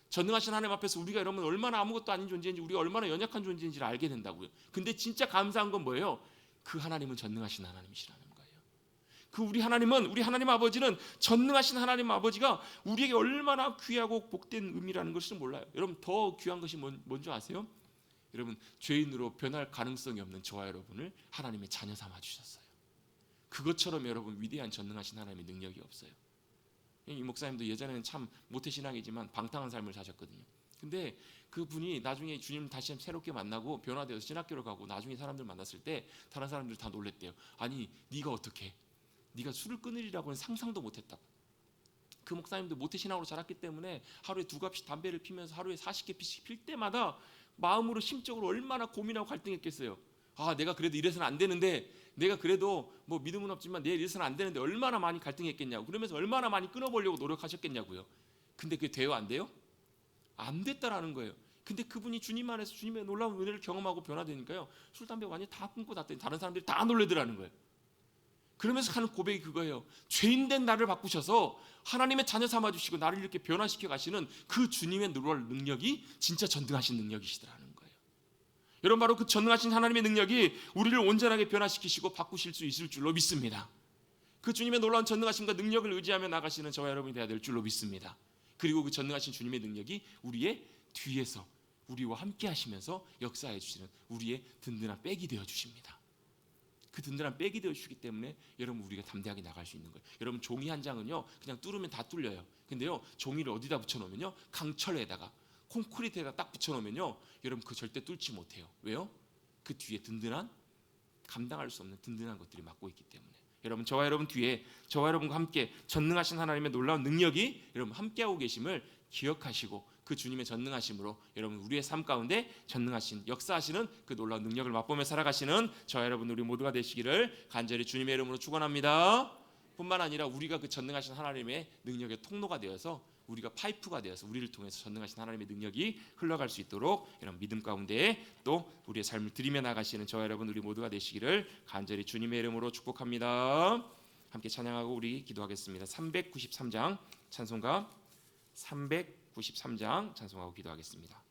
전능하신 하나님 앞에서 우리가 여러분 얼마나 아무것도 아닌 존재인지, 우리가 얼마나 연약한 존재인지를 알게 된다고요. 근데 진짜 감사한 건 뭐예요? 그 하나님은 전능하신 하나님이시라는 거예요. 우리 하나님 아버지는 전능하신 하나님 아버지가 우리에게 얼마나 귀하고 복된 의미라는 것을 몰라요. 여러분 더 귀한 것이 뭔지 아세요? 여러분 죄인으로 변할 가능성이 없는 저와 여러분을 하나님의 자녀 삼아 주셨어요. 그것처럼 여러분 위대한 전능하신 하나님의 능력이 없어요. 이 목사님도 예전에는 참 모태신앙이지만 방탕한 삶을 사셨거든요. 근데 그분이 나중에 주님 다시 새롭게 만나고 변화되어서 신학교를 가고 나중에 사람들 만났을 때 다른 사람들 다 놀랬대요. 아니 네가 어떻게, 네가 술을 끊으리라고는 상상도 못했다고. 그 목사님도 모태신앙으로 자랐기 때문에 하루에 2갑씩 담배를 피면서 하루에 40개 피씩 필 때마다 마음으로 심적으로 얼마나 고민하고 갈등했겠어요. 내가 그래도 이래서는 안 되는데, 내가 그래도 뭐 믿음은 없지만 내가 이래서는 안 되는데 얼마나 많이 갈등했겠냐고. 그러면서 얼마나 많이 끊어보려고 노력하셨겠냐고요. 근데 그게 돼요, 안 돼요? 안 됐다라는 거예요. 근데 그분이 주님 안에서 주님의 놀라운 은혜를 경험하고 변화되니까요, 술 담배 완전히 다 끊고 났더니 다른 사람들이 다 놀래더라는 거예요. 그러면서 하는 고백이 그거예요. 죄인된 나를 바꾸셔서 하나님의 자녀 삼아주시고 나를 이렇게 변화시켜 가시는 그 주님의 놀라운 능력이 진짜 전능하신 능력이시더라는 거예요. 여러분 바로 그 전능하신 하나님의 능력이 우리를 온전하게 변화시키시고 바꾸실 수 있을 줄로 믿습니다. 그 주님의 놀라운 전능하심과 능력을 의지하며 나가시는 저와 여러분이 되어야 될 줄로 믿습니다. 그리고 그 전능하신 주님의 능력이 우리의 뒤에서 우리와 함께 하시면서 역사해 주시는 우리의 든든한 백이 되어 주십니다. 그 든든한 백이 되어 주시기 때문에 여러분 우리가 담대하게 나갈 수 있는 거예요. 여러분 종이 한 장은요 그냥 뚫으면 다 뚫려요. 근데요 종이를 어디다 붙여놓으면요, 강철에다가 콘크리트에다 딱 붙여놓으면요 여러분 그 절대 뚫지 못해요. 왜요? 그 뒤에 든든한, 감당할 수 없는 든든한 것들이 막고 있기 때문에. 여러분 저와 여러분 뒤에 저와 여러분과 함께 전능하신 하나님의 놀라운 능력이 여러분 함께하고 계심을 기억하시고 그 주님의 전능하심으로 여러분 우리의 삶 가운데 전능하신 역사하시는 그 놀라운 능력을 맛보며 살아가시는 저와 여러분 우리 모두가 되시기를 간절히 주님의 이름으로 축원합니다. 뿐만 아니라 우리가 그 전능하신 하나님의 능력의 통로가 되어서, 우리가 파이프가 되어서 우리를 통해서 전능하신 하나님의 능력이 흘러갈 수 있도록 이런 믿음 가운데 또 우리의 삶을 드리며 나가시는 저와 여러분 우리 모두가 되시기를 간절히 주님의 이름으로 축복합니다. 함께 찬양하고 우리 기도하겠습니다. 393장 찬송가 393장 찬송하고 기도하겠습니다.